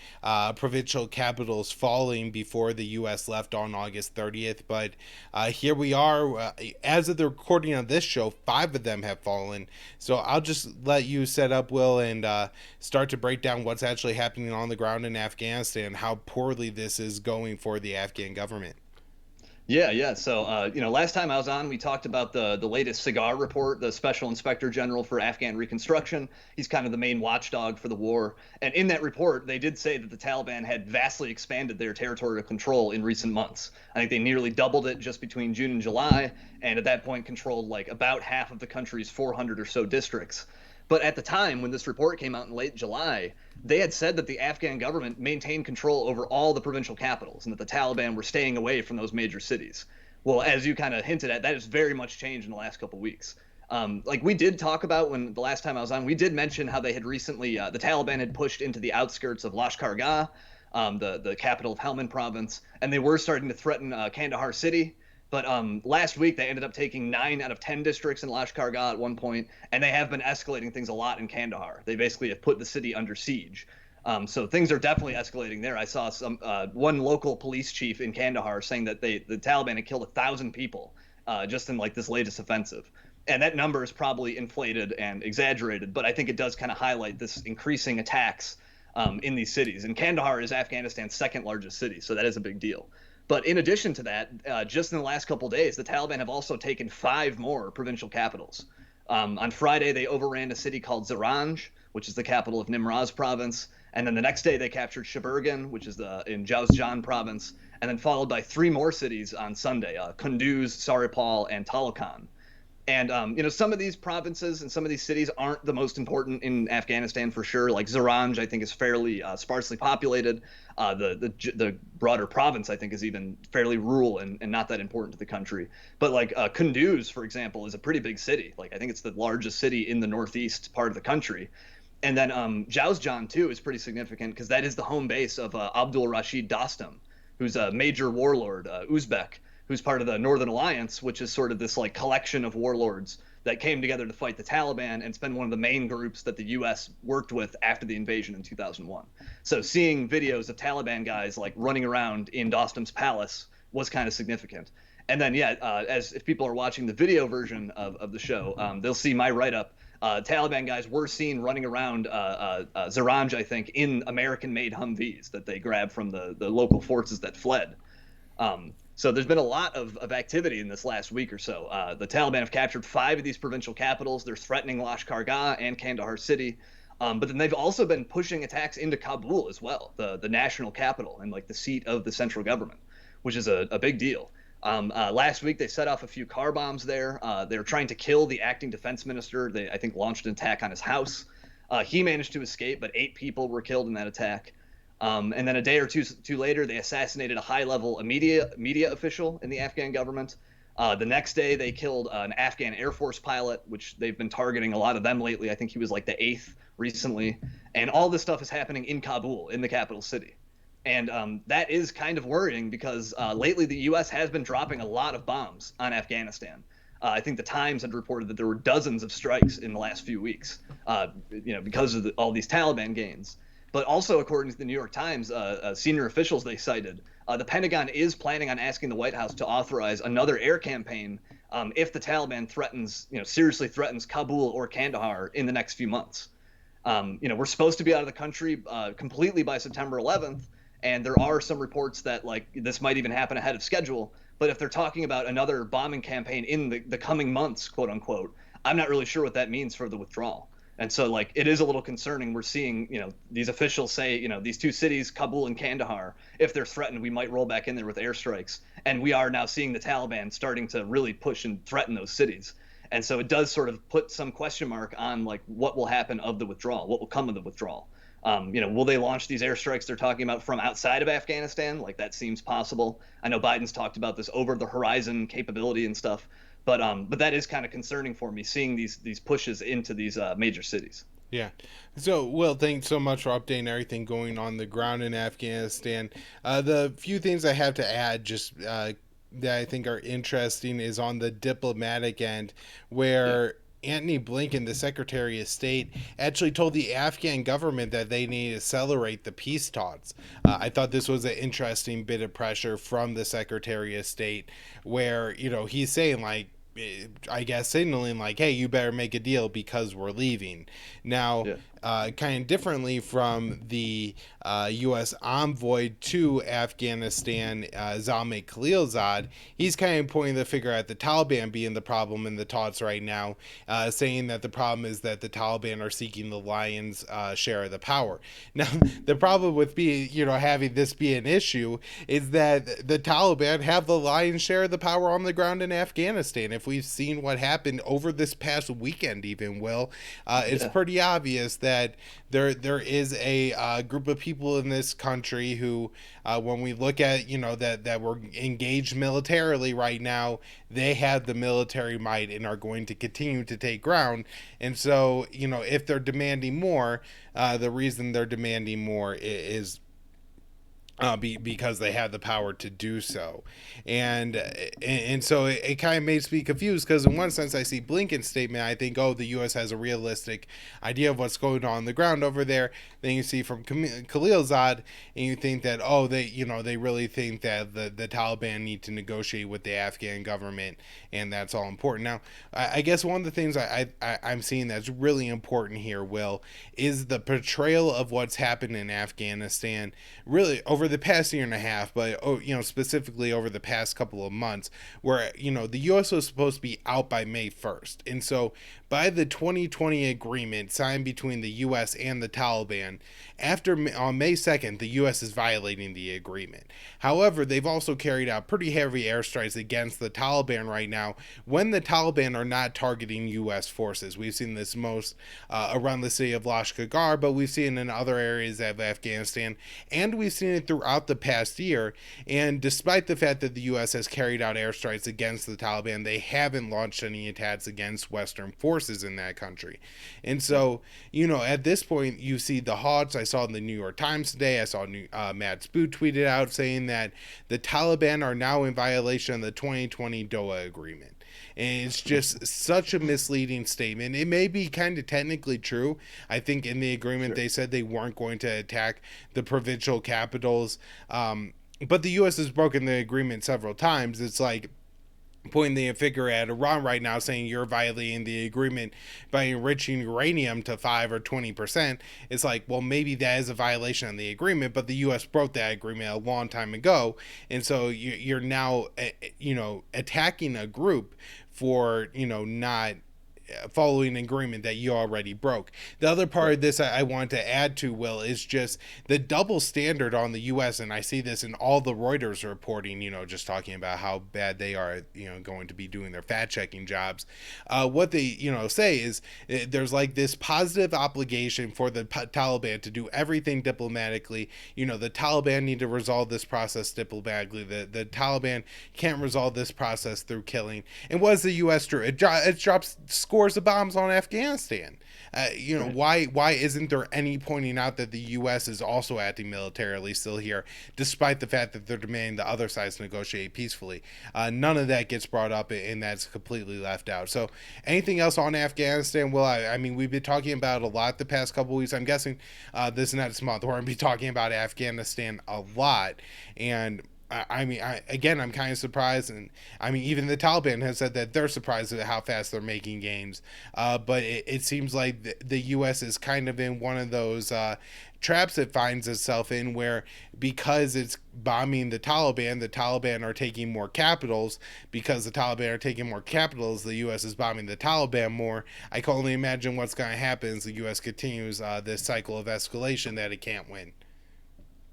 provincial capitals falling before the U.S. left on August 30th, but here we are. As of the recording of this show, 5 of them have fallen. So I'll just let you set up, Will, and start to break down what's actually happening on the ground in Afghanistan, how poorly this is going for the Afghan government. Yeah. So, last time I was on, we talked about the latest SIGAR report, the Special Inspector General for Afghan Reconstruction. He's kind of the main watchdog for the war. And in that report, they did say that the Taliban had vastly expanded their territorial control in recent months. I think they nearly doubled it just between June and July, and at that point controlled like about half of the country's 400 or so districts. But at the time when this report came out in late July, they had said that the Afghan government maintained control over all the provincial capitals and that the Taliban were staying away from those major cities. Well, as you kind of hinted at, that has very much changed in the last couple of weeks. Like we did talk about when the last time I was on, we did mention how they had recently, the Taliban had pushed into the outskirts of Lashkar Gah, the capital of Helmand province, and they were starting to threaten Kandahar city. But last week, they ended up taking 9 out of 10 districts in Lashkar Gah at one point, and they have been escalating things a lot in Kandahar. They basically have put the city under siege. So things are definitely escalating there. I saw one local police chief in Kandahar saying that the Taliban had killed 1,000 people just in like this latest offensive. And that number is probably inflated and exaggerated, but I think it does kind of highlight this increasing attacks in these cities. And Kandahar is Afghanistan's second largest city, so that is a big deal. But in addition to that, just in the last couple of days, the Taliban have also taken 5 more provincial capitals. On Friday, they overran a city called Zaranj, which is the capital of Nimraz province. And then the next day, they captured Sheberghan, which is in Jowzjan province. And then followed by 3 more cities on Sunday, Kunduz, Saripal, and Talokan. And, some of these provinces and some of these cities aren't the most important in Afghanistan for sure. Like Zaranj, I think, is fairly sparsely populated. The broader province, I think, is even fairly rural and not that important to the country. But like Kunduz, for example, is a pretty big city. Like I think it's the largest city in the northeast part of the country. And then Jowzjan, too, is pretty significant because that is the home base of Abdul Rashid Dostum, who's a major warlord, Uzbek, who's part of the Northern Alliance, which is sort of this like collection of warlords that came together to fight the Taliban, and it's been one of the main groups that the U.S. worked with after the invasion in 2001. So seeing videos of Taliban guys like running around in Dostum's palace was kind of significant. And then, as if people are watching the video version of the show, they'll see my write-up Taliban guys were seen running around Zaranj, I think, in American-made Humvees that they grabbed from the local forces that fled. So there's been a lot of activity in this last week or so. The Taliban have captured 5 of these provincial capitals. They're threatening Lashkar Gah and Kandahar city. But then they've also been pushing attacks into Kabul as well, the national capital and like the seat of the central government, which is a big deal. Last week they set off a few car bombs there. They were trying to kill the acting defense minister. They, I think, launched an attack on his house. He managed to escape, but 8 people were killed in that attack. And then a day or two later, they assassinated a high-level media official in the Afghan government. The next day, they killed an Afghan Air Force pilot, which they've been targeting a lot of them lately. I think he was like the 8th recently. And all this stuff is happening in Kabul, in the capital city. And that is kind of worrying because lately the U.S. has been dropping a lot of bombs on Afghanistan. I think the Times had reported that there were dozens of strikes in the last few weeks, because of all these Taliban gains. But also, according to the New York Times, senior officials they cited, the Pentagon is planning on asking the White House to authorize another air campaign if the Taliban seriously threatens Kabul or Kandahar in the next few months. We're supposed to be out of the country completely by September 11th, and there are some reports that like this might even happen ahead of schedule. But if they're talking about another bombing campaign in the coming months, quote unquote, I'm not really sure what that means for the withdrawal. And so, like, it is a little concerning. We're seeing, these officials say, these 2 cities, Kabul and Kandahar, if they're threatened, we might roll back in there with airstrikes. And we are now seeing the Taliban starting to really push and threaten those cities. And so it does sort of put some question mark on, like, what will happen of the withdrawal, what will come of the withdrawal. Will they launch these airstrikes they're talking about from outside of Afghanistan? Like, that seems possible. I know Biden's talked about this over the horizon capability and stuff. But that is kind of concerning for me, seeing these pushes into these major cities. Yeah. So, Will, thanks so much for updating everything going on the ground in Afghanistan. The few things I have to add, just that I think are interesting, is on the diplomatic end, where Antony Blinken, the Secretary of State, actually told the Afghan government that they need to accelerate the peace talks. I thought this was an interesting bit of pressure from the Secretary of State, where, he's saying, like, I guess signaling like, hey, you better make a deal because we're leaving. Now, kind of differently from the U.S. envoy to Afghanistan, Zalmay Khalilzad, he's kind of pointing the finger at the Taliban being the problem in the talks right now, saying that the problem is that the Taliban are seeking the lion's share of the power. Now, the problem with having this be an issue is that the Taliban have the lion's share of the power on the ground in Afghanistan. If we've seen what happened over this past weekend, even, Will, it's pretty obvious that there is a group of people in this country who, when we look at that we're engaged militarily right now, they have the military might and are going to continue to take ground. And so if they're demanding more, the reason they're demanding more is because they have the power to do so. And so it kind of makes me confused, because in one sense I see Blinken's statement, I think, oh, the U.S. has a realistic idea of what's going on the ground over there. Then you see from Khalilzad, and you think that, oh, they really think that the Taliban need to negotiate with the Afghan government, and that's all important. Now, I guess one of the things I'm seeing that's really important here, Will, is the portrayal of what's happened in Afghanistan, really over the past year and a half, but specifically over the past couple of months, where the U.S. was supposed to be out by May 1st, and so by the 2020 agreement signed between the U.S. and the Taliban, on May 2nd, the U.S. is violating the agreement. However, they've also carried out pretty heavy airstrikes against the Taliban right now, when the Taliban are not targeting U.S. forces. We've seen this most around the city of Lashkar Gah, but we've seen it in other areas of Afghanistan, and we've seen it throughout the past year. And despite the fact that the U.S. has carried out airstrikes against the Taliban, they haven't launched any attacks against Western forces in that country. And so, at this point, you see the Hawks. I saw in the New York Times today, I saw Matt Spoot tweeted out saying that the Taliban are now in violation of the 2020 Doha Agreement. And it's just such a misleading statement. It may be kind of technically true. I think in the agreement they said they weren't going to attack the provincial capitals. But the U.S. has broken the agreement several times. It's like, pointing the finger at Iran right now, saying you're violating the agreement by enriching uranium to 5 or 20%. It's like, well, maybe that is a violation of the agreement, but the U.S. broke that agreement a long time ago, and so you're now, attacking a group for not following an agreement that you already broke. The other part Right. of this I want to add to, Will, is just the double standard on the U.S. And I see this in all the Reuters reporting, just talking about how bad they are, going to be doing their fact checking jobs. What they, say is there's like this positive obligation for the Taliban to do everything diplomatically. The Taliban need to resolve this process diplomatically. The Taliban can't resolve this process through killing. And what does the U.S. do? It drops scores of bombs on Afghanistan. Right. Why isn't there any pointing out that the U.S. is also acting militarily still here, despite the fact that they're demanding the other sides negotiate peacefully? None of that gets brought up, and that's completely left out. So, anything else on Afghanistan? Well, I mean, we've been talking about a lot the past couple of weeks. I'm guessing this next month we're going to be talking about Afghanistan a lot, and again, I'm kind of surprised, and I mean, even the Taliban has said that they're surprised at how fast they're making gains. But it seems like the U.S. is kind of in one of those traps it finds itself in, where because it's bombing the Taliban are taking more capitals. Because the Taliban are taking more capitals, the U.S. is bombing the Taliban more. I can only imagine what's going to happen as the U.S. continues this cycle of escalation that it can't win.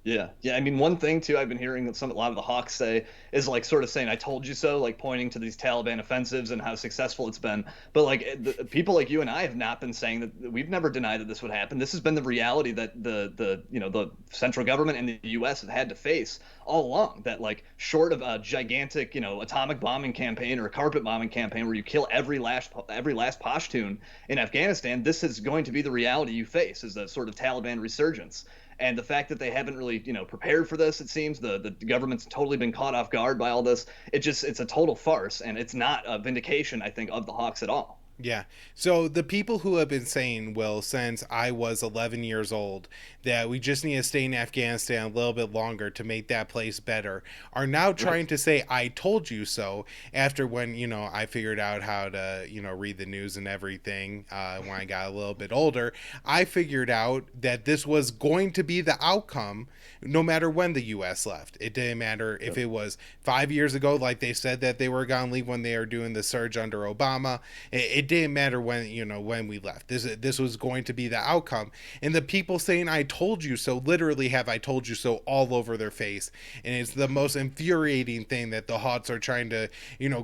Yeah, yeah. I mean, one thing too, I've been hearing that a lot of the Hawks say is like sort of saying "I told you so," like pointing to these Taliban offensives and how successful it's been. But like people like you and I have not been saying that. We've never denied that this would happen. This has been the reality that the central government and the U.S. have had to face all along. That like short of a gigantic atomic bombing campaign or a carpet bombing campaign where you kill every last Pashtun in Afghanistan, this is going to be the reality you face, is a sort of Taliban resurgence. And the fact that they haven't really, prepared for this, it seems the government's totally been caught off guard by all this. It's a total farce, and it's not a vindication, I think, of the Hawks at all. Yeah. So the people who have been saying, well, since I was 11 years old, that we just need to stay in Afghanistan a little bit longer to make that place better, are now trying Right. to say, I told you so, after when, I figured out how to, read the news and everything when I got a little bit older. I figured out that this was going to be the outcome no matter when the U.S. left. It didn't matter if Yep. it was 5 years ago, like they said that they were going to leave when they were doing the surge under Obama. It didn't matter when we left. This was going to be the outcome, and the people saying "I told you so" literally have "I told you so" all over their face, and it's the most infuriating thing that the Hawks are trying to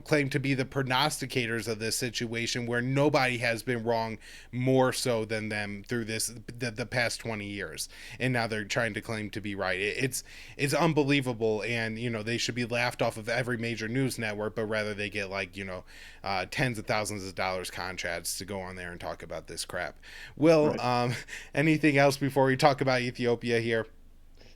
claim to be the prognosticators of this situation, where nobody has been wrong more so than them through the past 20 years, and now they're trying to claim to be right. It's unbelievable, and they should be laughed off of every major news network, but rather they get like tens of thousands of dollars contracts to go on there and talk about this crap. Will, Right. anything else before we talk about Ethiopia here?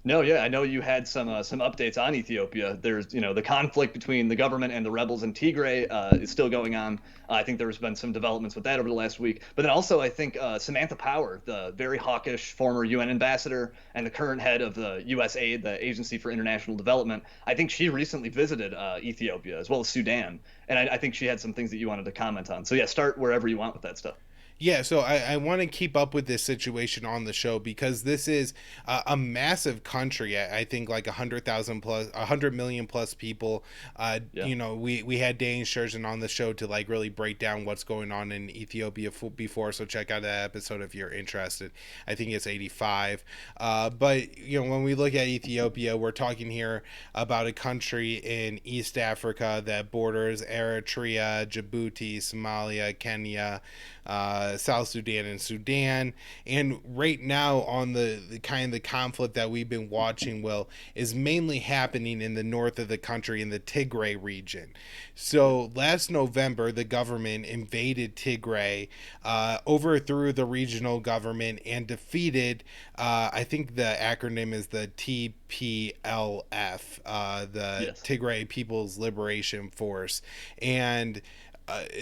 No, yeah, I know you had some updates on Ethiopia. There's the conflict between the government and the rebels in Tigray is still going on. I think there's been some developments with that over the last week. But then also, I think Samantha Power, the very hawkish former UN ambassador and the current head of the USAID, the Agency for International Development, I think she recently visited Ethiopia as well as Sudan, and I think she had some things that you wanted to comment on. So yeah, start wherever you want with that stuff. Yeah, so I want to keep up with this situation on the show, because this is a massive country. I think like 100,000 plus, 100 million plus people. Yeah. We had Dane Sturgeon on the show to like really break down what's going on in Ethiopia before. So check out that episode if you're interested. I think it's 85. But when we look at Ethiopia, we're talking here about a country in East Africa that borders Eritrea, Djibouti, Somalia, Kenya, South Sudan, and Sudan. And right now, on the kind of the conflict that we've been watching, Will, is mainly happening in the north of the country, in the Tigray region. So last November, the government invaded Tigray, overthrew the regional government, and defeated, I think the acronym is the TPLF, the Yes. Tigray People's Liberation Force. And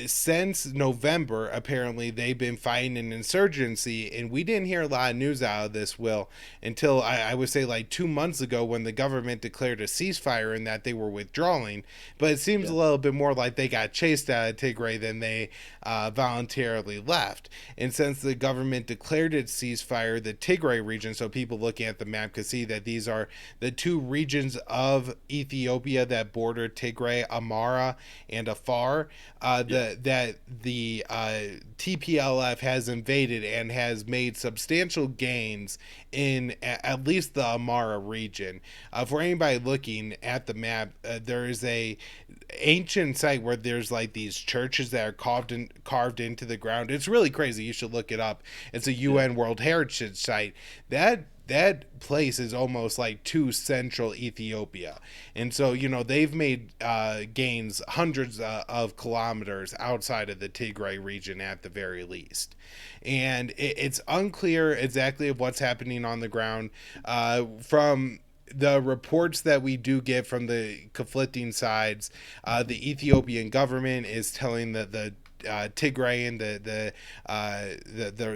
since November, apparently they've been fighting an insurgency, and we didn't hear a lot of news out of this, Will, until I would say like 2 months ago when the government declared a ceasefire and that they were withdrawing. But it seems Yeah. a little bit more like they got chased out of Tigray than they voluntarily left. And since the government declared its ceasefire, the Tigray region, so people looking at the map could see that these are the two regions of Ethiopia that border Tigray, Amara and Afar, that the TPLF has invaded and has made substantial gains in at least the Amara region. For anybody looking at the map, there is a ancient site where there's like these churches that are carved into the ground. It's really crazy. You should look it up. It's a UN World Heritage Site. That place is almost like to central Ethiopia. And so, they've made gains hundreds of kilometers outside of the Tigray region at the very least. And it's unclear exactly of what's happening on the ground. From the reports that we do get from the conflicting sides, the Ethiopian government is telling the Tigray and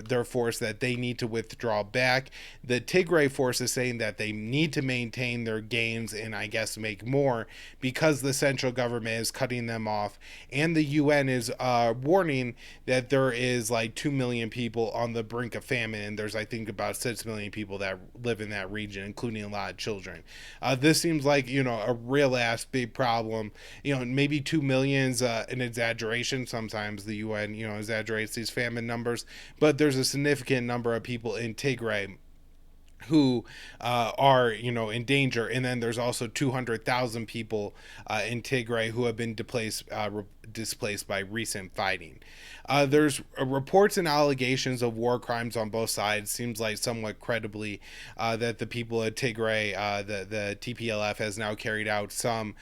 their force that they need to withdraw back. The Tigray force is saying that they need to maintain their gains and I guess make more because the central government is cutting them off. And the UN is warning that there is like 2 million people on the brink of famine, and there's I think about 6 million people that live in that region, including a lot of children. This seems like a real ass big problem. Maybe 2 million's an exaggeration. Sometimes the UN, exaggerates these famine numbers, but there's a significant number of people in Tigray who are in danger, and then there's also 200,000 people in Tigray who have been displaced by recent fighting. There's reports and allegations of war crimes on both sides. Seems like somewhat credibly that the people of Tigray, the TPLF, has now carried out some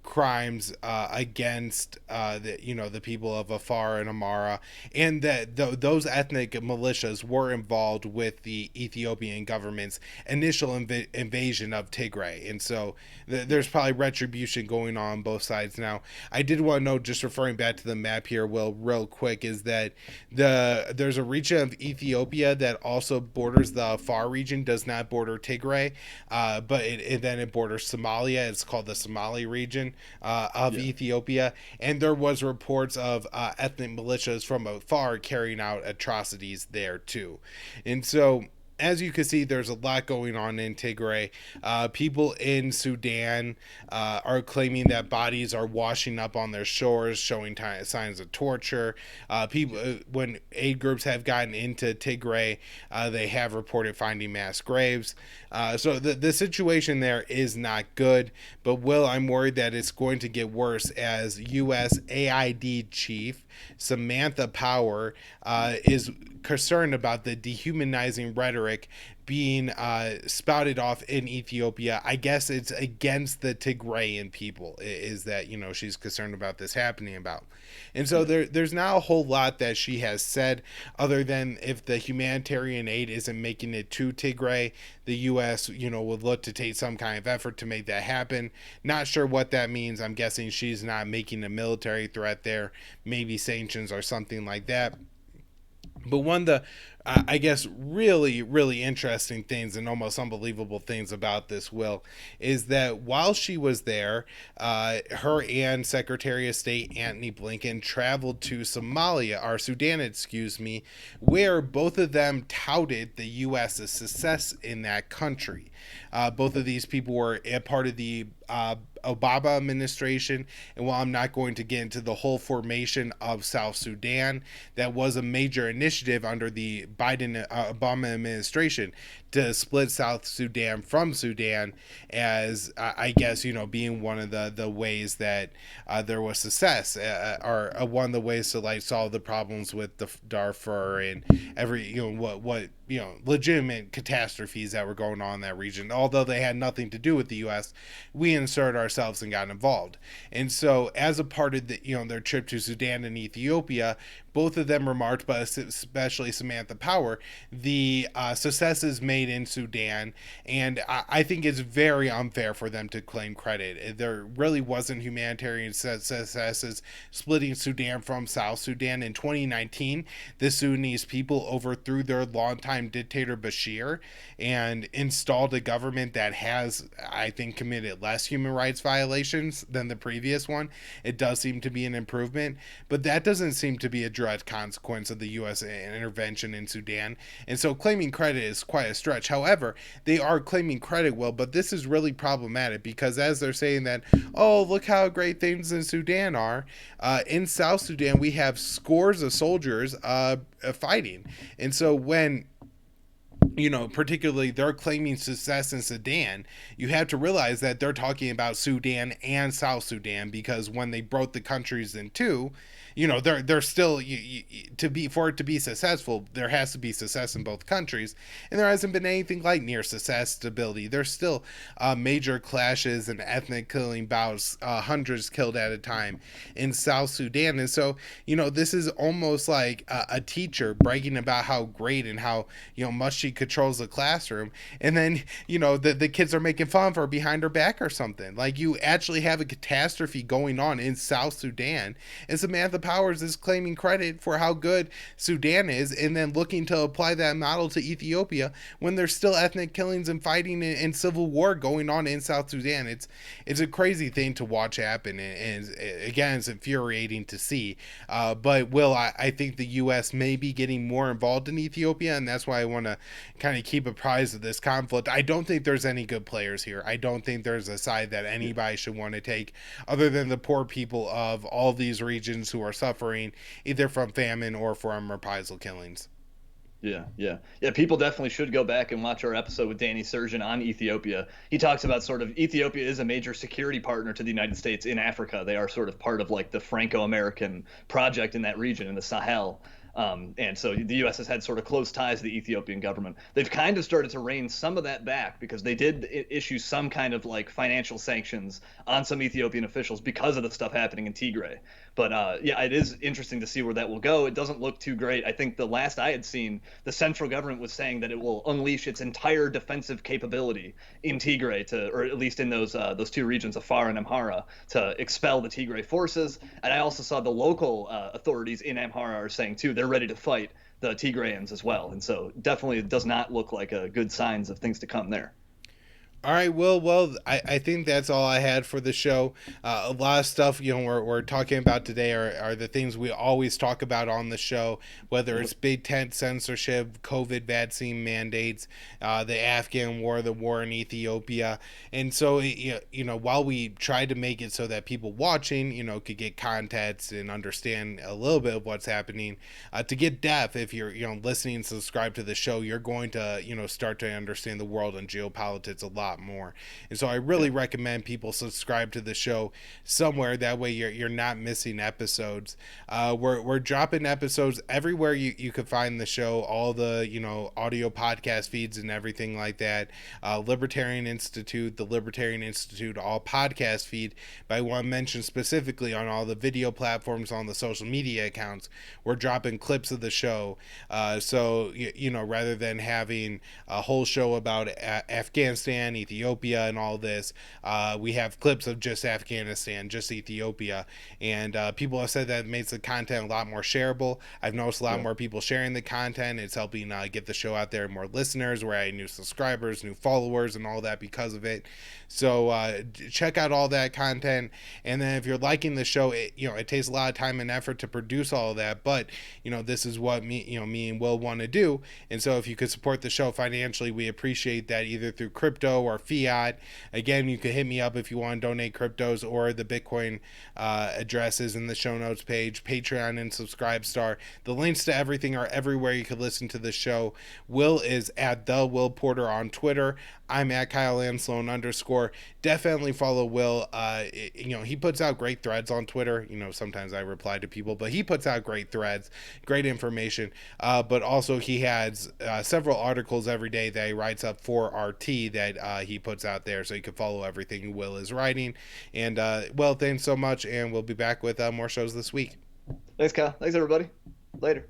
crimes against the people of Afar and Amara, and that those ethnic militias were involved with the Ethiopian government's initial invasion of Tigray, and so there's probably retribution going on both sides now. I did want to note, just referring back to the map here, Will, real quick, is that there's a region of Ethiopia that also borders the Afar region, does not border Tigray, but then it borders Somalia. It's called the Somali region of Ethiopia, and there was reports of ethnic militias from Afar carrying out atrocities there too, and so as you can see, there's a lot going on in Tigray. People in Sudan are claiming that bodies are washing up on their shores, showing signs of torture. People, when aid groups have gotten into Tigray, they have reported finding mass graves. So the situation there is not good. But Will, I'm worried that it's going to get worse as U.S. AID chief Samantha Power is concerned about the dehumanizing rhetoric being spouted off in Ethiopia. I guess it's against the Tigrayan people, is that she's concerned about this happening about. And so there's not a whole lot that she has said other than if the humanitarian aid isn't making it to Tigray, the U.S. would look to take some kind of effort to make that happen. Not sure what that means. I'm guessing she's not making a military threat there, maybe sanctions or something like that. But one of the, I guess, really, really interesting things and almost unbelievable things about this, Will, is that while she was there, her and Secretary of State Antony Blinken traveled to Sudan, where both of them touted the U.S.'s success in that country. Both of these people were a part of the Obama administration, and while I'm not going to get into the whole formation of South Sudan, that was a major initiative under the Obama administration to split South Sudan from Sudan, as I guess being one of the ways that there was success, or one of the ways to solve the problems with the Darfur and every what legitimate catastrophes that were going on in that region. Although they had nothing to do with the U.S., we inserted ourselves and got involved. And so, as a part of their trip to Sudan and Ethiopia, both of them remarked, but especially Samantha Power the successes made in Sudan, and I think it's very unfair for them to claim credit. There really wasn't humanitarian successes splitting Sudan from South Sudan. In 2019, the Sudanese people overthrew their longtime dictator Bashir and installed a government that has, I think, committed less human rights violations than the previous one. It does seem to be an improvement, but that doesn't seem to be a direct consequence of the U.S. intervention in Sudan. And so claiming credit is quite a stretch. However, they are claiming credit, Will, but this is really problematic because as they're saying that, oh, look how great things in Sudan are, in South Sudan, we have scores of soldiers fighting. And so when particularly they're claiming success in Sudan, you have to realize that they're talking about Sudan and South Sudan because when they broke the countries in two, they're still to be for it to be successful, there has to be success in both countries, and there hasn't been anything like near success stability. There's still major clashes and ethnic killing bouts, hundreds killed at a time in South Sudan, and so this is almost like a teacher bragging about how great and how much she controls the classroom, and then the kids are making fun of her behind her back or something. Like, you actually have a catastrophe going on in South Sudan, and Samantha Powers is claiming credit for how good Sudan is and then looking to apply that model to Ethiopia when there's still ethnic killings and fighting and civil war going on in South Sudan. It's a crazy thing to watch happen, and again, it's infuriating to see. But Will, I think the U.S. may be getting more involved in Ethiopia, and that's why I want to kind of keep apprised of this conflict. I don't think there's any good players here. I don't think there's a side that anybody should want to take other than the poor people of all these regions who are suffering either from famine or from reprisal killings. Yeah. People definitely should go back and watch our episode with Danny Surgeon on Ethiopia. He talks about sort of Ethiopia is a major security partner to the United States in Africa. They are sort of part of like the Franco-American project in that region in the Sahel. And so the U.S. has had sort of close ties to the Ethiopian government. They've kind of started to rein some of that back because they did issue some kind of like financial sanctions on some Ethiopian officials because of the stuff happening in Tigray. But it is interesting to see where that will go. It doesn't look too great. I think the last I had seen, the central government was saying that it will unleash its entire defensive capability in Tigray or at least in those two regions, Afar and Amhara, to expel the Tigray forces. And I also saw the local authorities in Amhara are saying too they're ready to fight the Tigrayans as well. And so definitely it does not look like good signs of things to come there. All right, well, I think that's all I had for the show. A lot of stuff, we're talking about today are the things we always talk about on the show, whether it's big tent censorship, COVID vaccine mandates, the Afghan war, the war in Ethiopia. And so, while we try to make it so that people watching, could get context and understand a little bit of what's happening, to get depth, if you're, listening and subscribe to the show, you're going to, start to understand the world and geopolitics a lot more. And so I really recommend people subscribe to the show somewhere. That way you're not missing episodes. We're dropping episodes everywhere you could find the show, all the audio podcast feeds and everything like that. Libertarian Institute, the Libertarian Institute, all podcast feed. But I want to mention specifically on all the video platforms, on the social media accounts, we're dropping clips of the show. So rather than having a whole show about Afghanistan, Ethiopia, and all this, we have clips of just Afghanistan, just Ethiopia, and people have said that makes the content a lot more shareable. I've noticed a lot more people sharing the content. It's helping get the show out there, more listeners, where I new subscribers, new followers, and all that because of it. So check out all that content, and then if you're liking the show, it takes a lot of time and effort to produce all of that, but this is what me and Will want to do. And so if you could support the show financially, we appreciate that, either through crypto or fiat. Again, you can hit me up if you want to donate cryptos, or the Bitcoin addresses in the show notes page, Patreon and Subscribestar. The links to everything are everywhere you could listen to the show. Will is at the Will Porter on Twitter. I'm at Kyle Ansloan _ Definitely follow Will. He puts out great threads on Twitter. Sometimes I reply to people, but he puts out great threads, great information. But also he has several articles every day that he writes up for RT that he puts out there, so you can follow everything Will is writing. And thanks so much, and we'll be back with more shows this week. Thanks, Kyle. Thanks, everybody. Later.